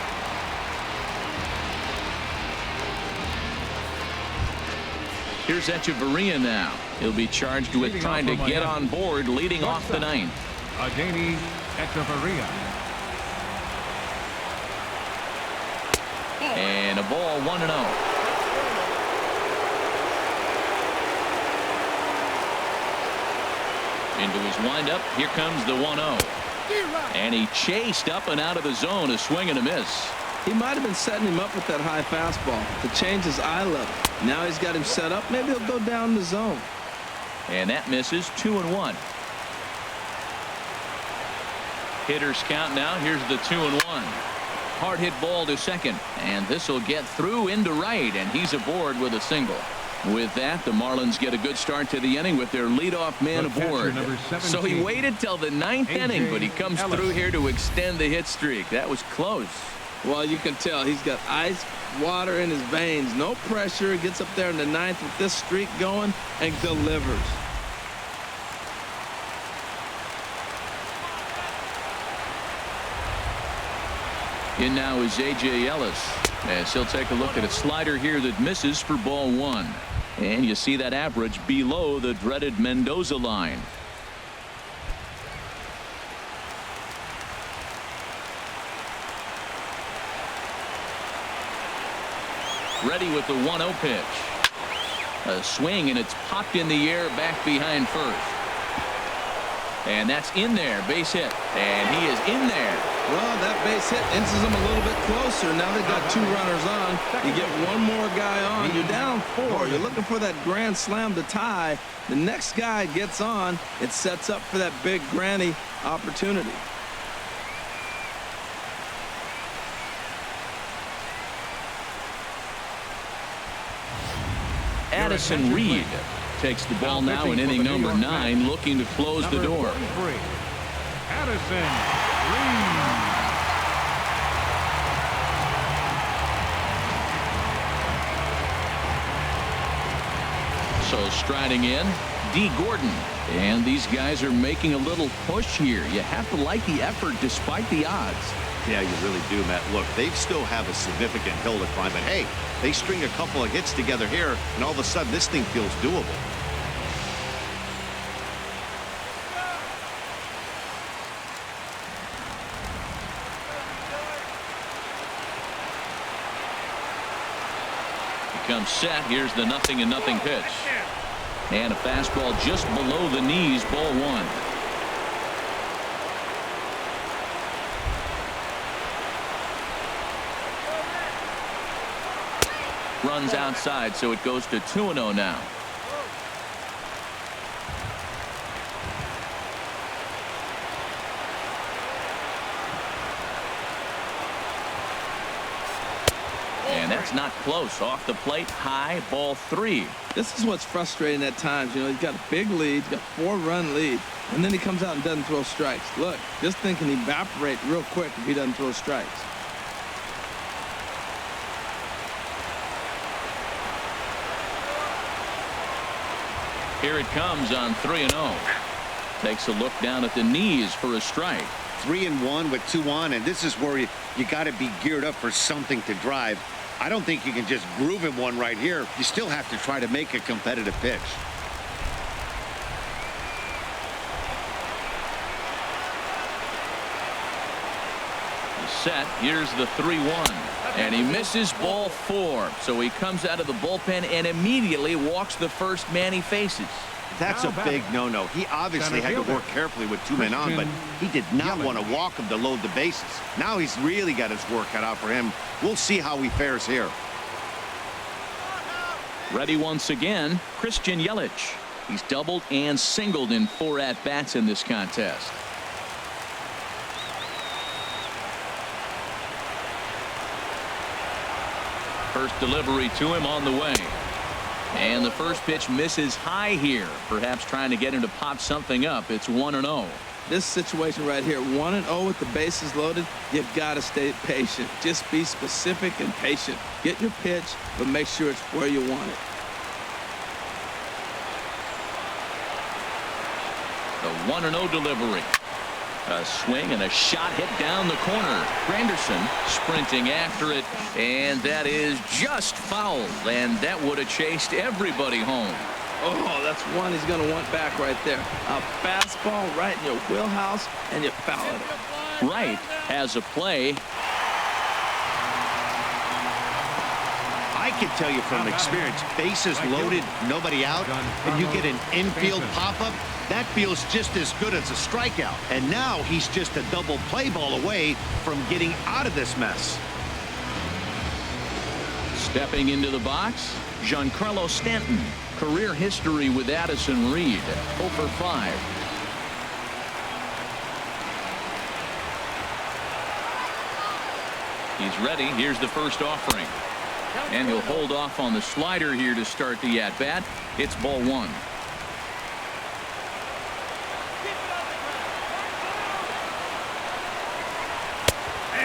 Here's Echeverria now. He'll be charged with trying to get on board leading off the 9th. Adeiny Echeverria. And a ball 1-0. Into his windup. Here comes the 1-0. And he chased up and out of the zone. A swing and a miss. He might have been setting him up with that high fastball to change his eye level. Now he's got him set up. Maybe he'll go down the zone. And that misses. 2-1. Hitters count now. Here's the 2-1. Hard hit ball to second. And this will get through into right. And he's aboard with a single. With that, the Marlins get a good start to the inning with their leadoff man aboard. So he waited till the 9th inning, but he comes through here to extend the hit streak. That was close. Well, you can tell he's got ice water in his veins. No pressure. He gets up there in the 9th with this streak going and delivers. In now is A.J. Ellis, as he'll take a look at a slider here that misses for ball 1. And you see that average below the dreaded Mendoza line. Ready with the 1-0 pitch. A swing, and it's popped in the air back behind first. And that's in there. Base hit. And he is in there. Well, that base hit inches him a little bit closer. Now they've got 2 runners on. You get one more guy on. You're down 4. You're looking for that grand slam to tie. The next guy gets on. It sets up for that big granny opportunity. Addison Reed takes the ball now in inning number 9, looking to close the door. Addison Reed. So striding in, D. Gordon. And these guys are making a little push here. You have to like the effort despite the odds. Yeah, you really do, Matt. Look, they still have a significant hill to climb, but hey, they string a couple of hits together here, and all of a sudden this thing feels doable. comes set. Here's the 0-0 pitch. And a fastball just below the knees, ball one. Runs outside, so it goes to 2-0 now. And that's not close. Off the plate, high, ball 3. This is what's frustrating at times. You know, he's got a big lead, he's got a 4-run lead, and then he comes out and doesn't throw strikes. Look, this thing can evaporate real quick if he doesn't throw strikes. Here it comes on 3-0. Takes a look down at the knees for a strike. 3-1 with 2 on, and this is where you got to be geared up for something to drive. I don't think you can just groove him one right here. You still have to try to make a competitive pitch. Set. Here's the 3-1. And he misses ball 4. So he comes out of the bullpen and immediately walks the first man he faces. That's a big no-no. He obviously had to work carefully with 2 men on, but he did not want to walk him to load the bases. Now he's really got his work cut out for him. We'll see how he fares here. Ready once again, Christian Yelich. He's doubled and singled in 4 at-bats in this contest. First delivery to him on the way. And the first pitch misses high here. Perhaps trying to get him to pop something up. It's 1-0. This situation right here, 1-0 with the bases loaded, you've got to stay patient. Just be specific and patient. Get your pitch, but make sure it's where you want it. The 1-0 delivery. A swing and a shot hit down the corner. Granderson sprinting after it, and that is just fouled, and that would have chased everybody home. Oh, that's one he's going to want back right there. A fastball right in your wheelhouse, and you foul it. Wright has a play. I can tell you from experience, bases loaded, nobody out, and you get an infield pop-up, that feels just as good as a strikeout. And now he's just a double play ball away from getting out of this mess. Stepping into the box, Giancarlo Stanton. Career history with Addison Reed, 0 for 5. He's ready. Here's the first offering. And he'll hold off on the slider here to start the at-bat. It's ball 1.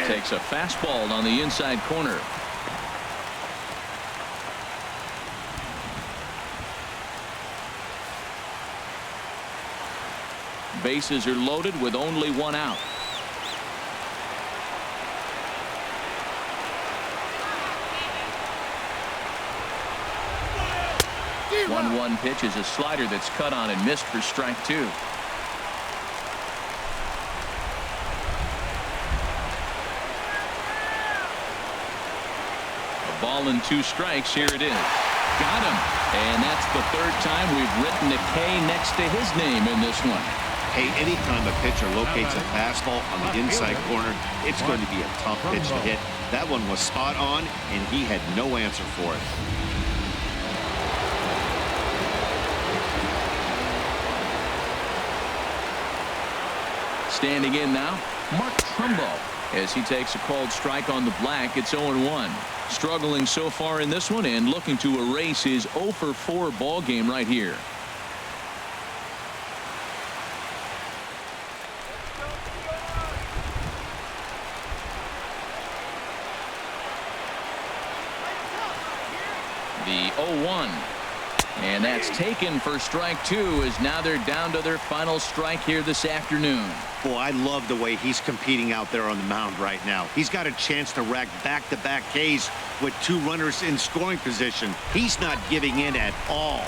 Takes a fastball on the inside corner. Bases are loaded with only 1 out. The 1-1 pitch is a slider that's cut on and missed for strike 2. A ball and 2 strikes. Here it is. Got him. And that's the 3rd time we've written a K next to his name in this one. Hey, anytime a pitcher locates a fastball on the inside corner, it's going to be a tough pitch to hit. That one was spot on, and he had no answer for it. Standing in now, Mark Trumbo, as he takes a called strike on the black. It's 0-1. Struggling so far in this one and looking to erase his 0 for 4 ball game right here. The 0-1. And that's taken for strike 2, as now they're down to their final strike here this afternoon. Boy, I love the way he's competing out there on the mound right now. He's got a chance to rack back-to-back Ks with 2 runners in scoring position. He's not giving in at all.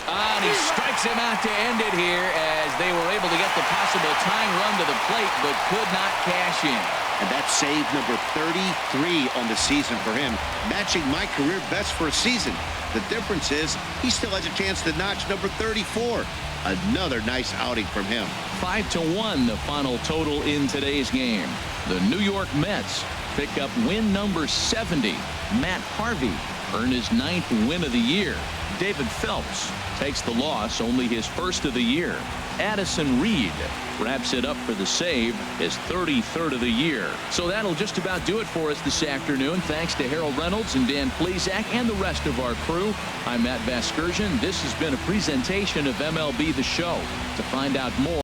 And he strikes strikes him out to end it here as they were able to get the possible tying run to the plate but could not cash in. And that's save number 33 on the season for him, matching my career best for a season. The difference is he still has a chance to notch number 34. Another nice outing from him. 5-1 the final total in today's game. The New York Mets pick up win number 70. Matt Harvey earned his 9th win of the year. David Phelps takes the loss, only his first of the year. Addison Reed wraps it up for the save, his 33rd of the year. So that'll just about do it for us this afternoon. Thanks to Harold Reynolds and Dan Plesac and the rest of our crew. I'm Matt Vasgersian. This has been a presentation of MLB The Show. To find out more